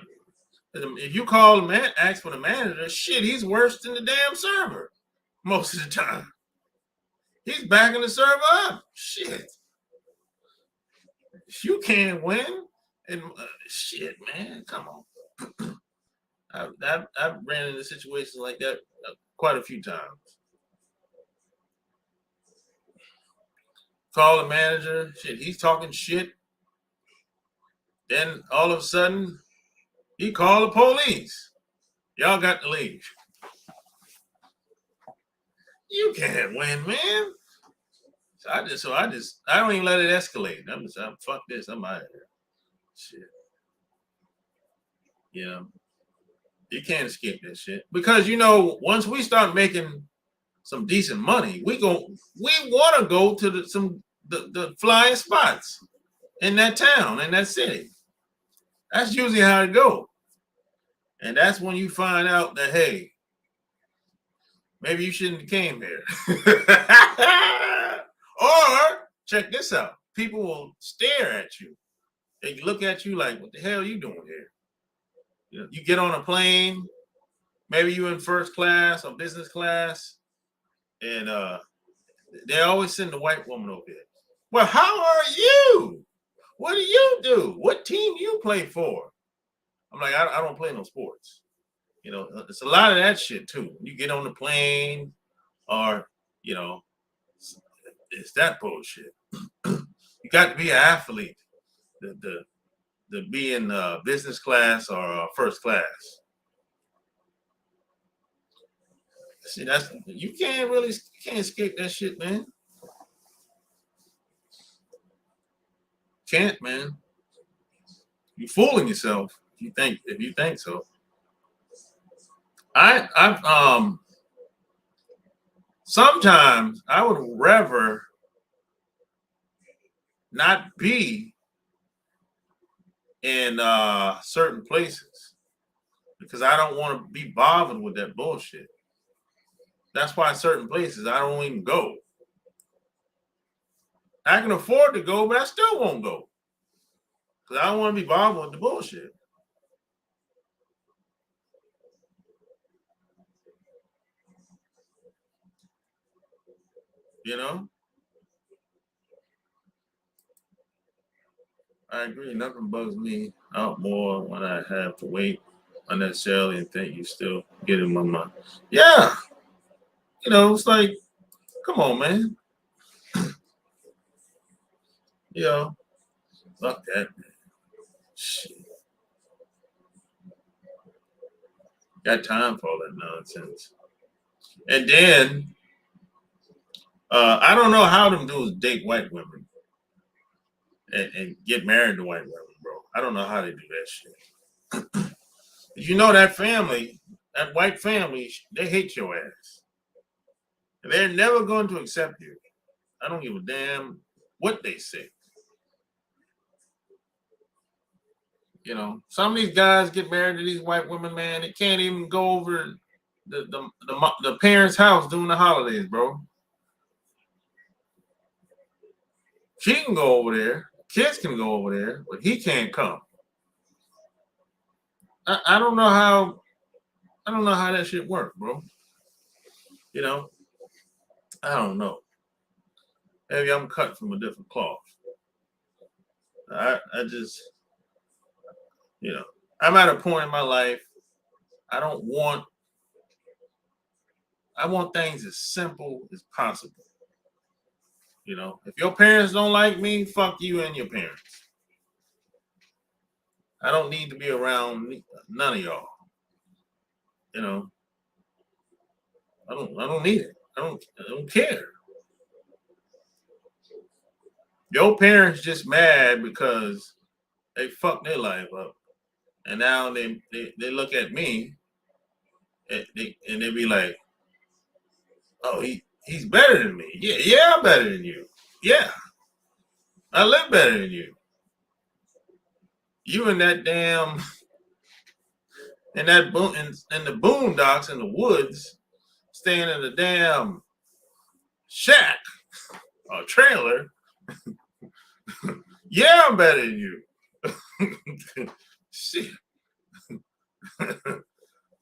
if you call the man, ask for the manager, shit, he's worse than the damn server most of the time. He's backing the server up. Shit, you can't win. And shit, man, come on. I've ran into situations like that quite a few times. Call the manager, shit, he's talking shit. Then all of a sudden, he called the police. Y'all got to leave. You can't win, man. I don't even let it escalate. I'm fuck this. I'm out of here. Shit. You know. You can't escape that shit because once we start making some decent money, we want to go to the flying spots in that town, in that city. That's usually how it goes. And that's when you find out that, hey, maybe you shouldn't have came here. Or check this out. People will stare at you. They look at you like, what the hell are you doing here? You get on a plane, maybe you in first class or business class, and they always send the white woman over there. Well, how are you? What do you do? What team do you play for? I'm like, I don't play no sports. It's a lot of that shit too. You get on the plane, or it's that bullshit. You got to be an athlete to be in business class or first class. See, you can't escape that shit, man. Can't, man. You're fooling yourself if you think so. I've sometimes I would rather not be in certain places because I don't want to be bothered with that bullshit. That's why certain places I don't even go. I can afford to go, but I still won't go because I don't want to be bothered with the bullshit. I agree. Nothing bugs me out more when I have to wait unnecessarily and think you still get in my mind. Yeah. It's like, come on, man. Fuck that, man. Shit. Got time for all that nonsense. And then, I don't know how them dudes date white women and get married to white women, bro. I don't know how they do that shit. That family, that white family, they hate your ass. They're never going to accept you. I don't give a damn what they say. Some of these guys get married to these white women, man. They can't even go over the parents' house during the holidays, bro. She can go over there. Kids can go over there, but he can't come. I don't know how. I don't know how that shit works, bro. I don't know. Maybe I'm cut from a different cloth. I just, I'm at a point in my life. I don't want. I want things as simple as possible. If your parents don't like me, fuck you and your parents. I don't need to be around none of y'all. I don't need it. I don't care. Your parents just mad because they fucked their life up. And now they look at me and they be like, oh, he's better than me. Yeah, I'm better than you. Yeah. I live better than you. You in that damn in the boondocks in the woods, staying in the damn shack or trailer. Yeah, I'm better than you. Shit.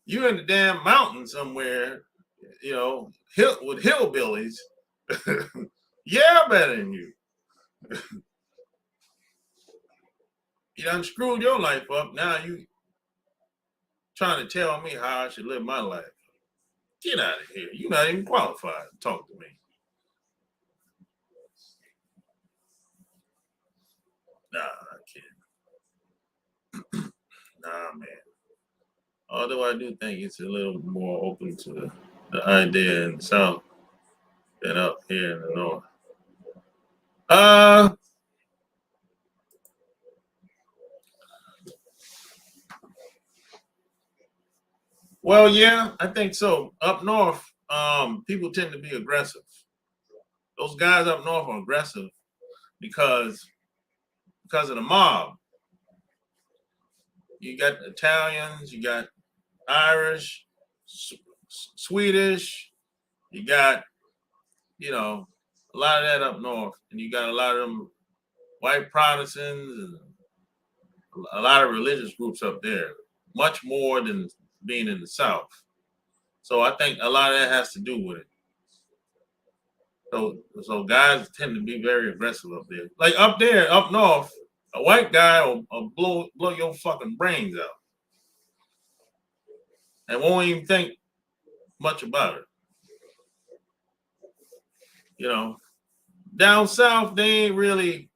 You in the damn mountain somewhere, with hillbillies. Yeah, I'm better than you. You done screwed your life up. Now you trying to tell me how I should live my life. Get out of here. You're not even qualified to talk to me. Nah, I can't. Nah, man. Although I do think it's a little more open to the idea in the South than up here in the North. Well, yeah, I think so. Up north, people tend to be aggressive. Those guys up north are aggressive because of the mob. You got Italians, you got Irish, Swedish, you got, you know, a lot of that up north, and you got a lot of them white Protestants and a lot of religious groups up there, much more than being in the South. So I think a lot of that has to do with it. So guys tend to be very aggressive up there. Like up there, up north, a white guy will blow your fucking brains out and won't even think much about it. You know, down south ain't really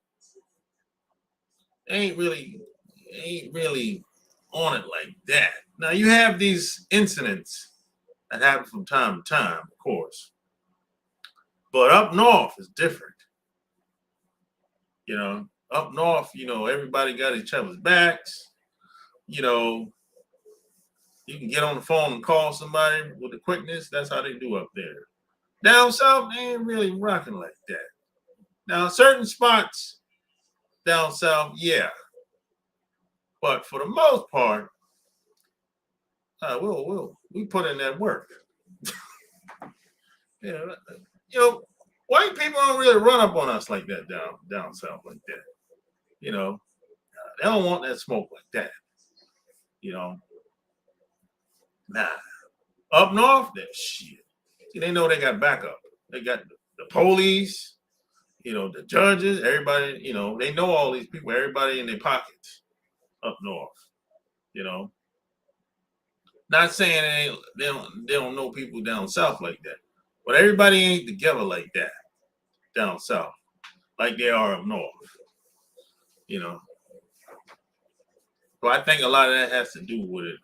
ain't really on it like that. Now you have these incidents that happen from time to time, of course, but up north is different. You know, up north, everybody got each other's backs. You know, you can get on the phone and call somebody with the quickness. That's how they do up there. Down south, they ain't really rocking like that. Now, certain spots down south, yeah, but for the most part, we put in that work. You know, you know, white people don't really run up on us like that down south like that. You know, they don't want that smoke like that. You know, nah. Up north, that shit. See, they know they got backup. They got the police, the judges, everybody. They know all these people. Everybody in their pockets up north. You know, not saying they don't know people down south like that, but everybody ain't together like that down south, like they are up north. You know, so I think a lot of that has to do with it,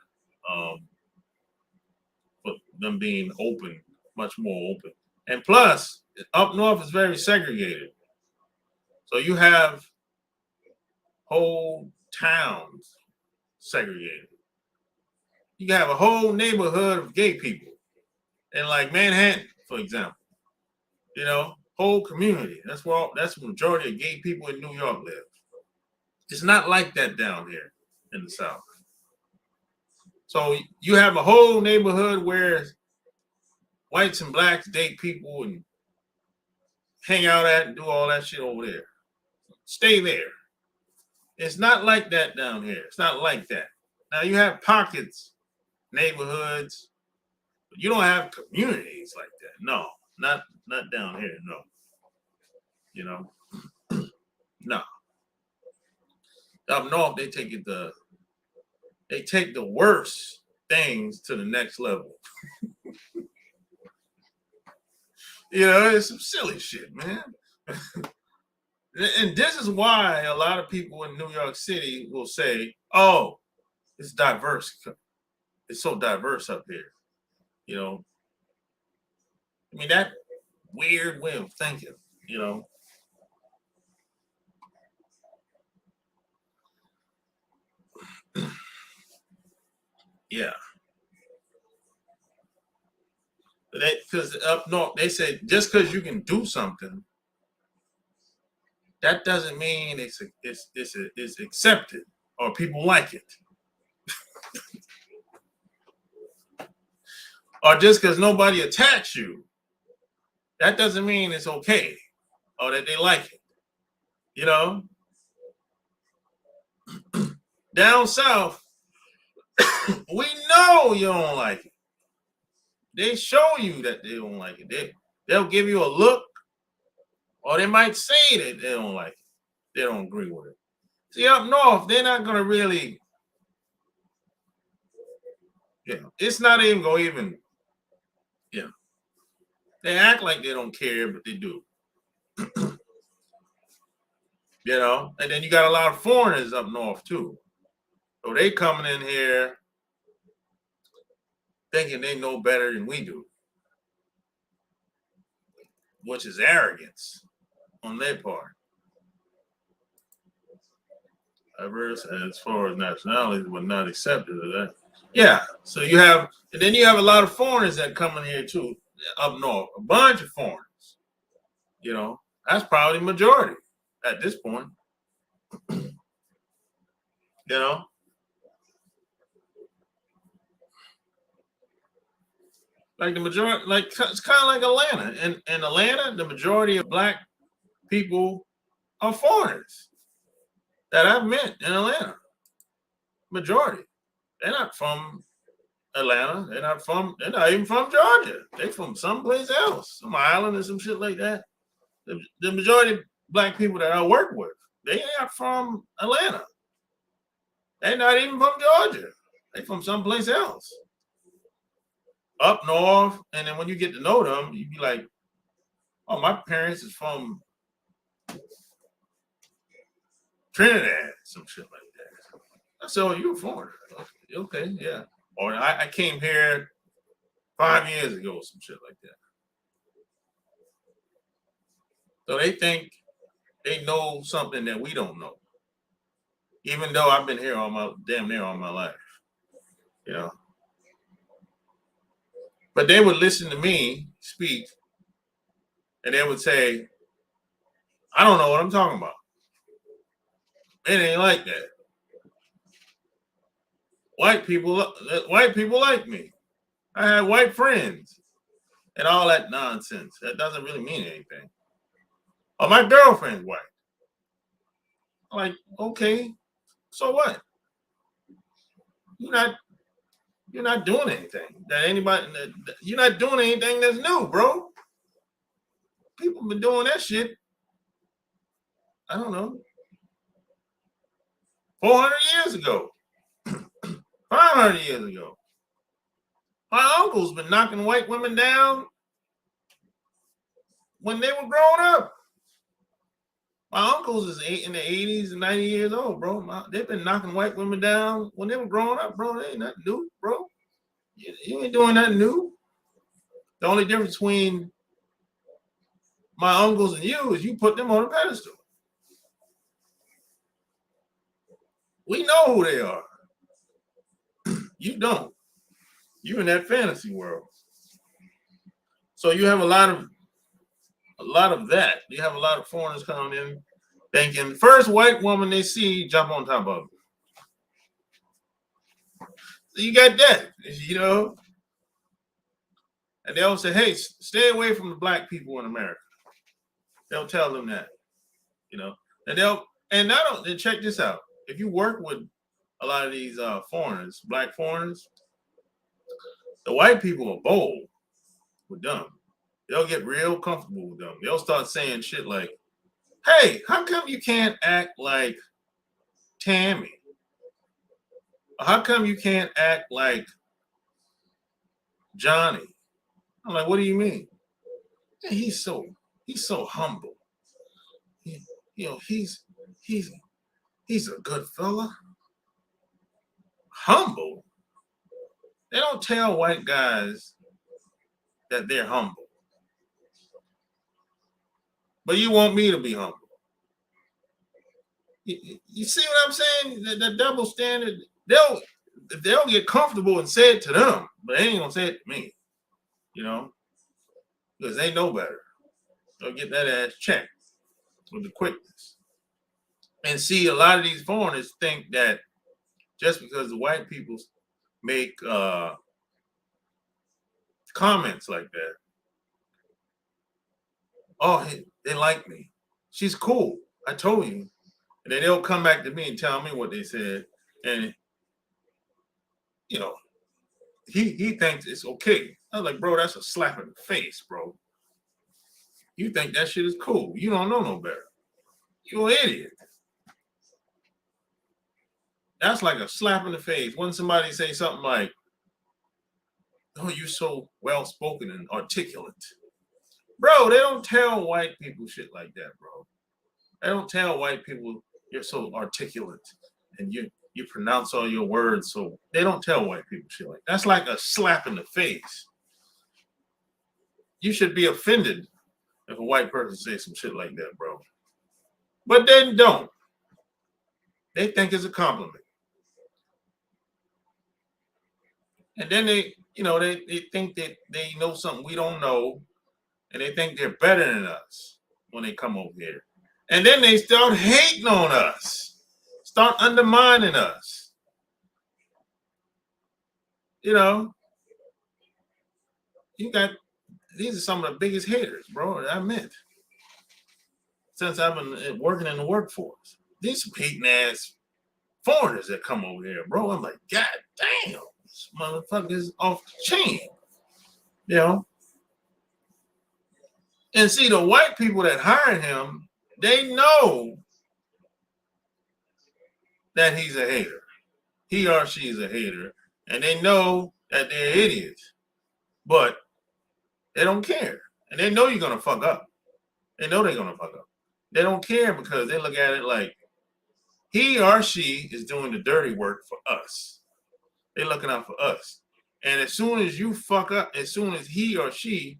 with them being open, much more open, and plus up north is very segregated. So you have whole towns segregated. You can have a whole neighborhood of gay people in like Manhattan, for example. Whole community. That's the majority of gay people in New York live. It's not like that down here in the South. So you have a whole neighborhood where whites and blacks date people and hang out at and do all that shit over there. Stay there. It's not like that down here. It's not like that. Now you have pockets, neighborhoods, but you don't have communities like that. No, not down here. No, you know, no. Up north, they take the worst things to the next level. It's some silly shit, man. And this is why a lot of people in New York City will say, "Oh, it's diverse. It's so diverse up here." You know, I mean that weird way of thinking. You know, yeah. Because up north they say just because you can do something, that doesn't mean it's accepted or people like it. Or just because nobody attacks you, that doesn't mean it's okay or that they like it. You know, down south, we know you don't like it. They show you that they don't like it. They'll give you a look, or they might say that they don't like it. They don't agree with it. See, up north, they're not gonna really, it's not even gonna even, you know, they act like they don't care, but they do. And then you got a lot of foreigners up north too. So they coming in here thinking they know better than we do, which is arrogance on their part. As far as nationalities were not accepted of that. Yeah. So you have, and then you have a lot of foreigners that come in here too, up north. A bunch of foreigners. You know, that's probably the majority at this point. You know, like the majority, like it's kind of like Atlanta. In Atlanta, the majority of black people are foreigners that I've met in Atlanta. Majority. They're not from Atlanta. They're not even from Georgia. They're from someplace else, some island or some shit like that. The majority of black people that I work with, they ain't from Atlanta. They're not even from Georgia. They're from someplace else. Up north. And then when you get to know them, you be like, oh, my parents is from Trinidad, some shit like that. I said, oh, you're a foreigner. Okay, yeah. Or I came here 5 years ago, some shit like that. So they think they know something that we don't know, even though I've been here damn near all my life, you know. But they would listen to me speak, and they would say, "I don't know what I'm talking about." It ain't like that. White people like me. I had white friends, and all that nonsense. That doesn't really mean anything. Oh, my girlfriend's white. I'm like, okay, so what? You're not You're not doing anything that anybody. You're not doing anything that's new, bro. People have been doing that shit. I don't know, 400 years ago, 500 years ago. My uncle's been knocking white women down when they were growing up. My uncles is in the 80s and 90 years old, bro. They've been knocking white women down when they were growing up, bro. They ain't nothing new, bro. You ain't doing nothing new. The only difference between my uncles and you is you put them on a pedestal. We know who they are. You don't. You in that fantasy world. So you have a lot of that. You have a lot of foreigners coming in thinking the first white woman they see jump on top of them. So you got that, you know. And they'll say, hey, stay away from the black people in America. They'll tell them that, you know. And check this out. If you work with a lot of these foreigners, black foreigners, the white people are bold with them. They'll get real comfortable with them. They'll start saying shit like, hey, how come you can't act like Tammy? How come you can't act like Johnny? I'm like, what do you mean? Hey, he's so humble. He, he's he's a good fella. Humble. They don't tell white guys that they're humble. But you want me to be humble. You see what I'm saying? The double standard. They'll get comfortable and say it to them, but they ain't gonna say it to me. You know, because they know better. They'll get that ass checked with the quickness. And see, a lot of these foreigners think that just because the white people make comments like that, oh, hey, they like me. She's cool. I told you. And then they'll come back to me and tell me what they said. And, you know, he thinks it's okay. I was like, bro, that's a slap in the face, bro. You think that shit is cool. You don't know no better. You're an idiot. That's like a slap in the face. When somebody say something like, oh, you're so well spoken and articulate. Bro, they don't tell white people shit like that, bro. They don't tell white people you're so articulate and you pronounce all your words. So they don't tell white people shit like that. That's like a slap in the face. You should be offended if a white person says some shit like that, bro. But they don't. They think it's a compliment. And then they think that they know something we don't know, and they think they're better than us when they come over here. And then they start hating on us, start undermining us. You know, you got these are some of the biggest haters, bro, that I met since I've been working in the workforce. These hating ass foreigners that come over here, bro. I'm like, God damn, this motherfucker's off the chain. You know? And see, the white people that hired him, they know that he's a hater. He or she is a hater. And they know that they're idiots. But they don't care. And they know you're going to fuck up. They know they're going to fuck up. They don't care because they look at it like he or she is doing the dirty work for us. They're looking out for us. And as soon as you fuck up, as soon as he or she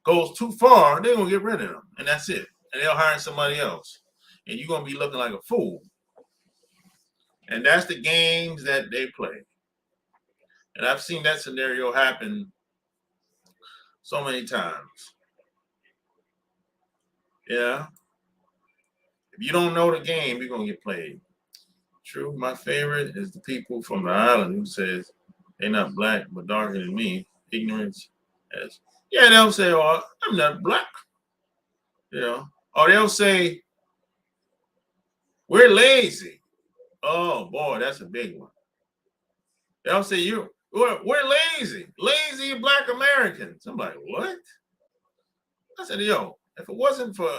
goes too far, they're going to get rid of them. And that's it. And they'll hire somebody else. And you're going to be looking like a fool. And that's the games that they play. And I've seen that scenario happen so many times. Yeah. If you don't know the game, you're going to get played. True. My favorite is the people from the island who says they're not black but darker than me. Ignorance. As yeah, they'll say, "Oh, I'm not black." You know, or they'll say, "We're lazy." Oh boy, that's a big one. They'll say, we're lazy black Americans." I'm like, what? I said, yo, if it wasn't for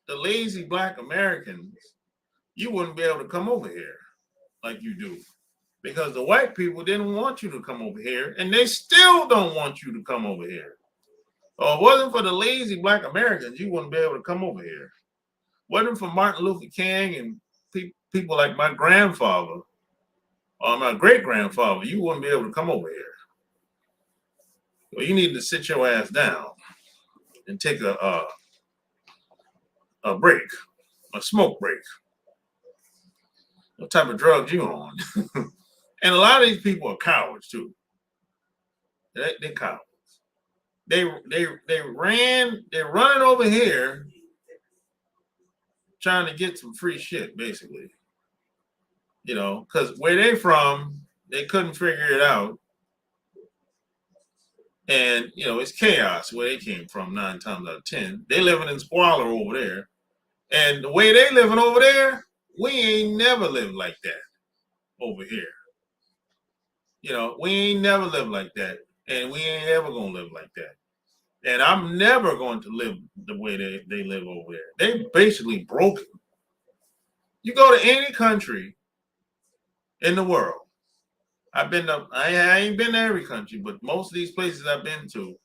the lazy black Americans, you wouldn't be able to come over here like you do. Because the white people didn't want you to come over here, and they still don't want you to come over here. So if it wasn't for the lazy black Americans, you wouldn't be able to come over here. Wasn't for Martin Luther King and people like my grandfather or my great grandfather, you wouldn't be able to come over here. So you need to sit your ass down and take a break, a smoke break. What type of drugs you on? And a lot of these people are cowards too. They're cowards. They're running over here trying to get some free shit, basically. You know, because where they from, they couldn't figure it out. And, you know, it's chaos where they came from 9 times out of 10. They living in squalor over there. And the way they living over there, we ain't never lived like that over here. You know, we ain't never lived like that. And we ain't ever going to live like that. And I'm never going to live the way they live over there. They basically broken. You go to any country in the world. I ain't been to every country, but most of these places I've been to,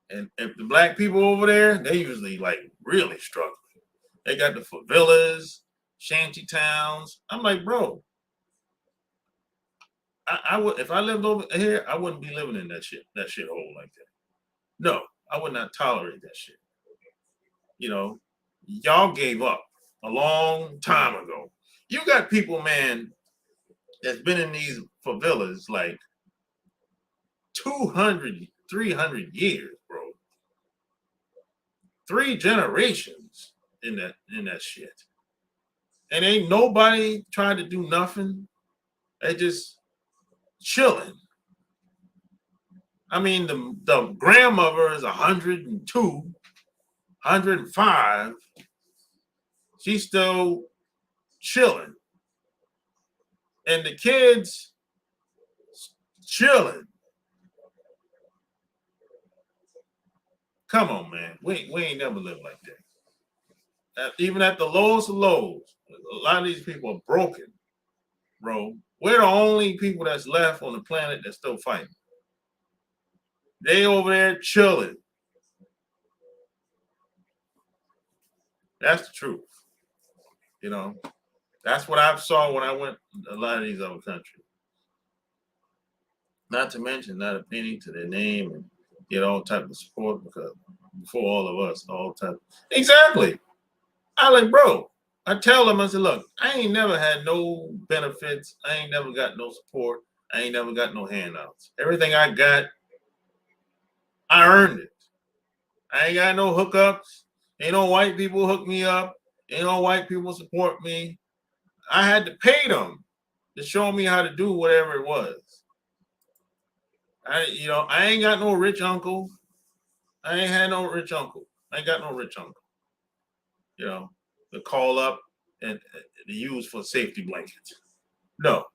and if the black people over there, they usually like really struggling. They got the favelas, shanty towns. I'm like, bro, I would if I lived over here, I wouldn't be living in that shithole like that. No, I would not tolerate that shit. You know, y'all gave up a long time ago. You got people, man, that's been in these favelas like 200, 300 years, bro. 3 generations in that shit. And ain't nobody trying to do nothing. They just chilling. I mean, the grandmother is 102, 105. She's still chilling. And the kids chilling. Come on, man. We ain't never lived like that. Even at the lowest of lows, a lot of these people are broken, bro. We're the only people that's left on the planet that's still fighting. They over there chilling. That's the truth. You know, that's what I saw when I went to a lot of these other countries. Not to mention not a penny to their name and get all type of support because before all of us, all type. Exactly. I like, bro. I tell them, I said, look, I ain't never had no benefits. I ain't never got no support. I ain't never got no handouts. Everything I got, I earned it. I ain't got no hookups. Ain't no white people hook me up. Ain't no white people support me. I had to pay them to show me how to do whatever it was. I ain't got no rich uncle. I ain't had no rich uncle. I ain't got no rich uncle. To call up and to use for safety blankets. No.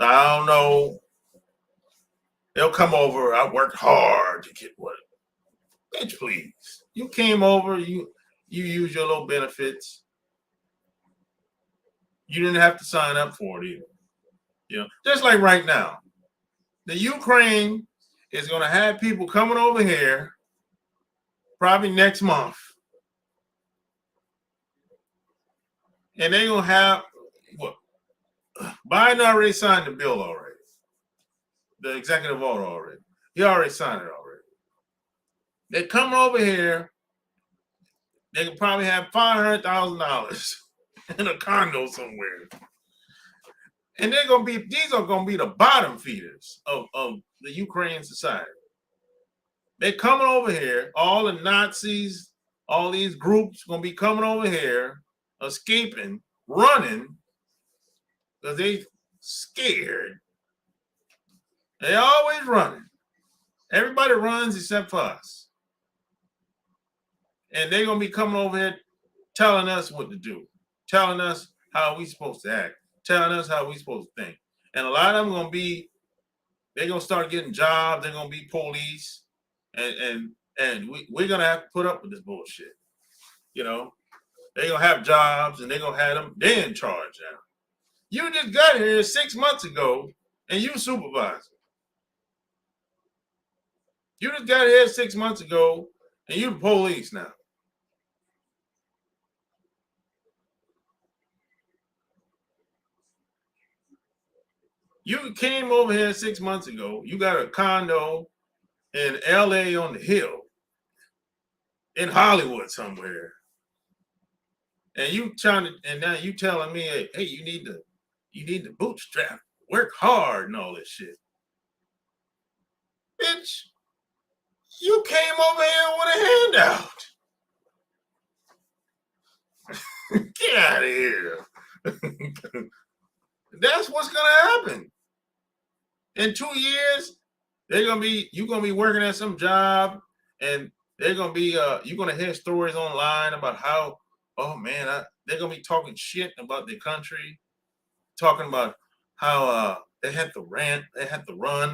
I don't know. They'll come over. I worked hard to get what. Bitch, please. You came over. You use your little benefits. You didn't have to sign up for it either. Just like right now, the Ukraine is going to have people coming over here probably next month, and they're going to have what? Biden already signed the bill already, the executive order already. He already signed it already. They're coming over here. They can probably have $500,000 in a condo somewhere. And these are gonna be the bottom feeders of the Ukraine society. They're coming over here, all the Nazis, all these groups gonna be coming over here, escaping, running, because they scared. They always running. Everybody runs except for us. And they're gonna be coming over here telling us what to do, telling us how we supposed to act, telling us how we supposed to think. And a lot of them they're gonna start getting jobs, they're gonna be police, and we're gonna have to put up with this bullshit. They're gonna have jobs and they're gonna have them, they're in charge now. You just got here 6 months ago and you supervisor. You just got here 6 months ago and you the police now. You came over here 6 months ago. You got a condo in LA on the hill, in Hollywood somewhere. And now you telling me, hey, you need to bootstrap, work hard and all this shit. Bitch, you came over here with a handout. Get out of here. That's what's gonna happen. In 2 years, you're gonna be working at some job, and they're gonna be you're gonna hear stories online about how, oh man, they're gonna be talking shit about their country, talking about how they had to run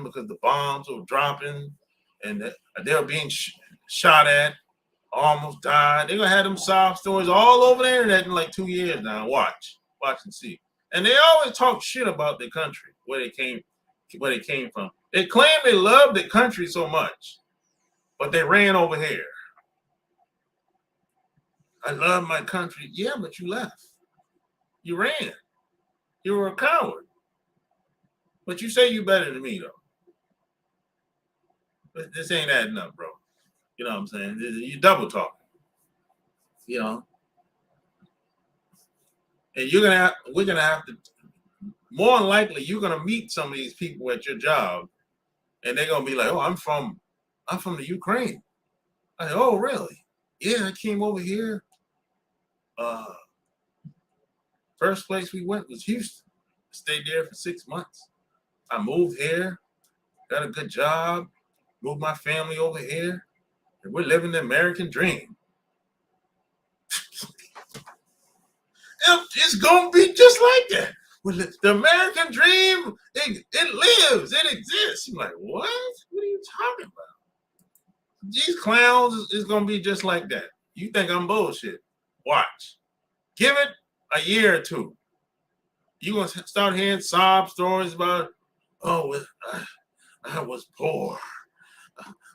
because the bombs were dropping, and they were being shot at, almost died. They're gonna have them sob stories all over the internet in like 2 years now. Watch and see. And they always talk shit about their country, where they came from. They claim they love their country so much, but they ran over here. I love my country. Yeah, but you left. You ran. You were a coward. But you say you better than me, though. But this ain't adding up, bro. You know what I'm saying? You double talking. And we're gonna have to, more than likely, you're gonna meet some of these people at your job, and they're gonna be like, "Oh, I'm from the Ukraine." I say, "Oh, really? Yeah, I came over here. First place we went was Houston. Stayed there for 6 months. I moved here, got a good job, moved my family over here, and we're living the American dream." It's gonna be just like that. The American dream, it lives, it exists. You're like, what? What are you talking about? These clowns is gonna be just like that. You think I'm bullshit? Watch. Give it a year or two. You're gonna start hearing sob stories about, oh, I was poor.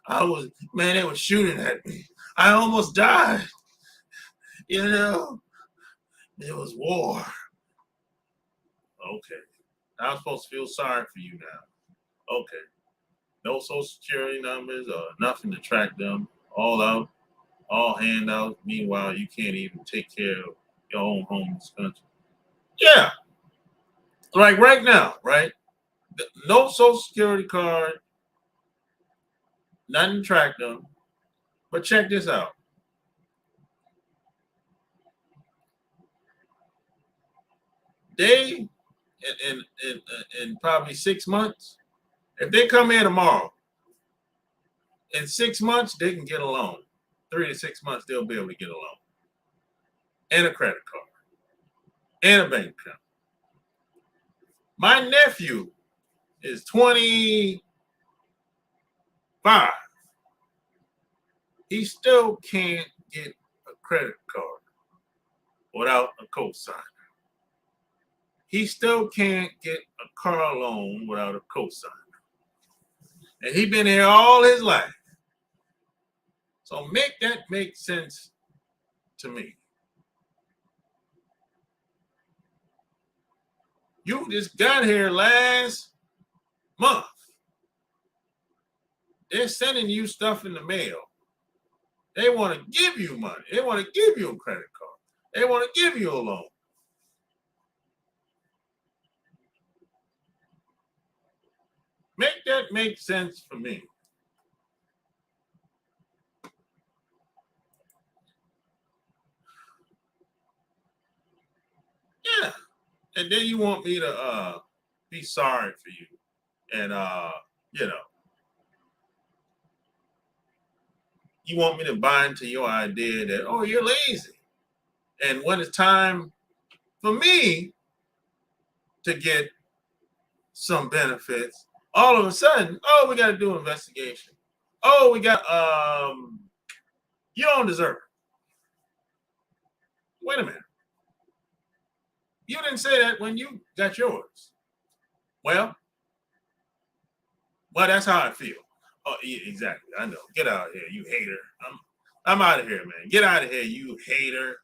They were shooting at me. I almost died. There was war. Okay. I'm supposed to feel sorry for you now. Okay. No social security numbers or nothing to track them. All out, all handouts. Meanwhile, you can't even take care of your own homeless country. Yeah. Like right now, right? No social security card, nothing tracked them. But check this out. They in probably 6 months, if they come in tomorrow, in 6 months they can get a loan. 3 to 6 months they'll be able to get a loan and a credit card and a bank account. My nephew is 25. He still can't get a credit card without a cosigner. He still can't get a car loan without a cosigner. And he's been here all his life. So make that make sense to me. You just got here last month. They're sending you stuff in the mail. They want to give you money. They want to give you a credit card. They want to give you a loan. Make that make sense for me. Yeah. And then you want me to be sorry for you. And you know, you want me to buy into your idea that, oh, you're lazy. And when it's time for me to get some benefits, all of a sudden, oh, we got to do an investigation. Oh, we got you don't deserve it. Wait a minute. You didn't say that when you got yours. Well, that's how I feel. Oh, yeah, exactly. I know. Get out of here, you hater. I'm out of here, man. Get out of here, you hater.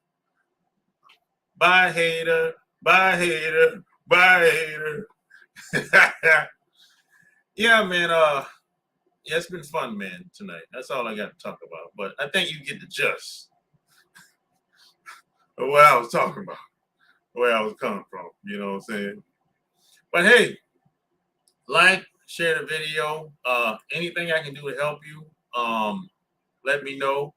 Bye, hater. Bye, hater. Bye, hater. Yeah, man. Yeah, it's been fun, man, tonight. That's all I got to talk about. But I think you get the gist of what I was talking about, where I was coming from. You know what I'm saying? But hey, like, share the video. Anything I can do to help you, let me know.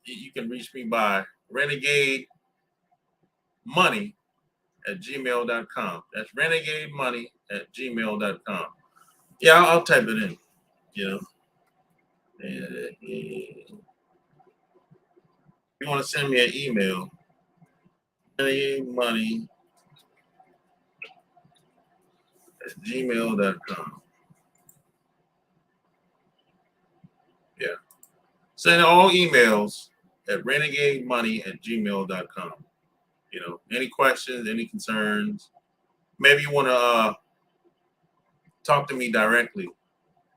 You can reach me by renegademoney@gmail.com. That's renegademoney@gmail.com. Yeah, I'll type it in, you know. And if you want to send me an email, renegademoney@gmail.com. Yeah. Send all emails at renegademoney@gmail.com. You know, any questions, any concerns, maybe you want to talk to me directly.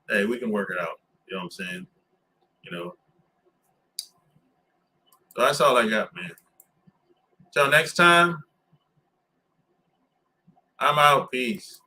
Hey, we can work it out. You know what I'm saying? You know. So that's all I got, man. Till next time, I'm out. Peace.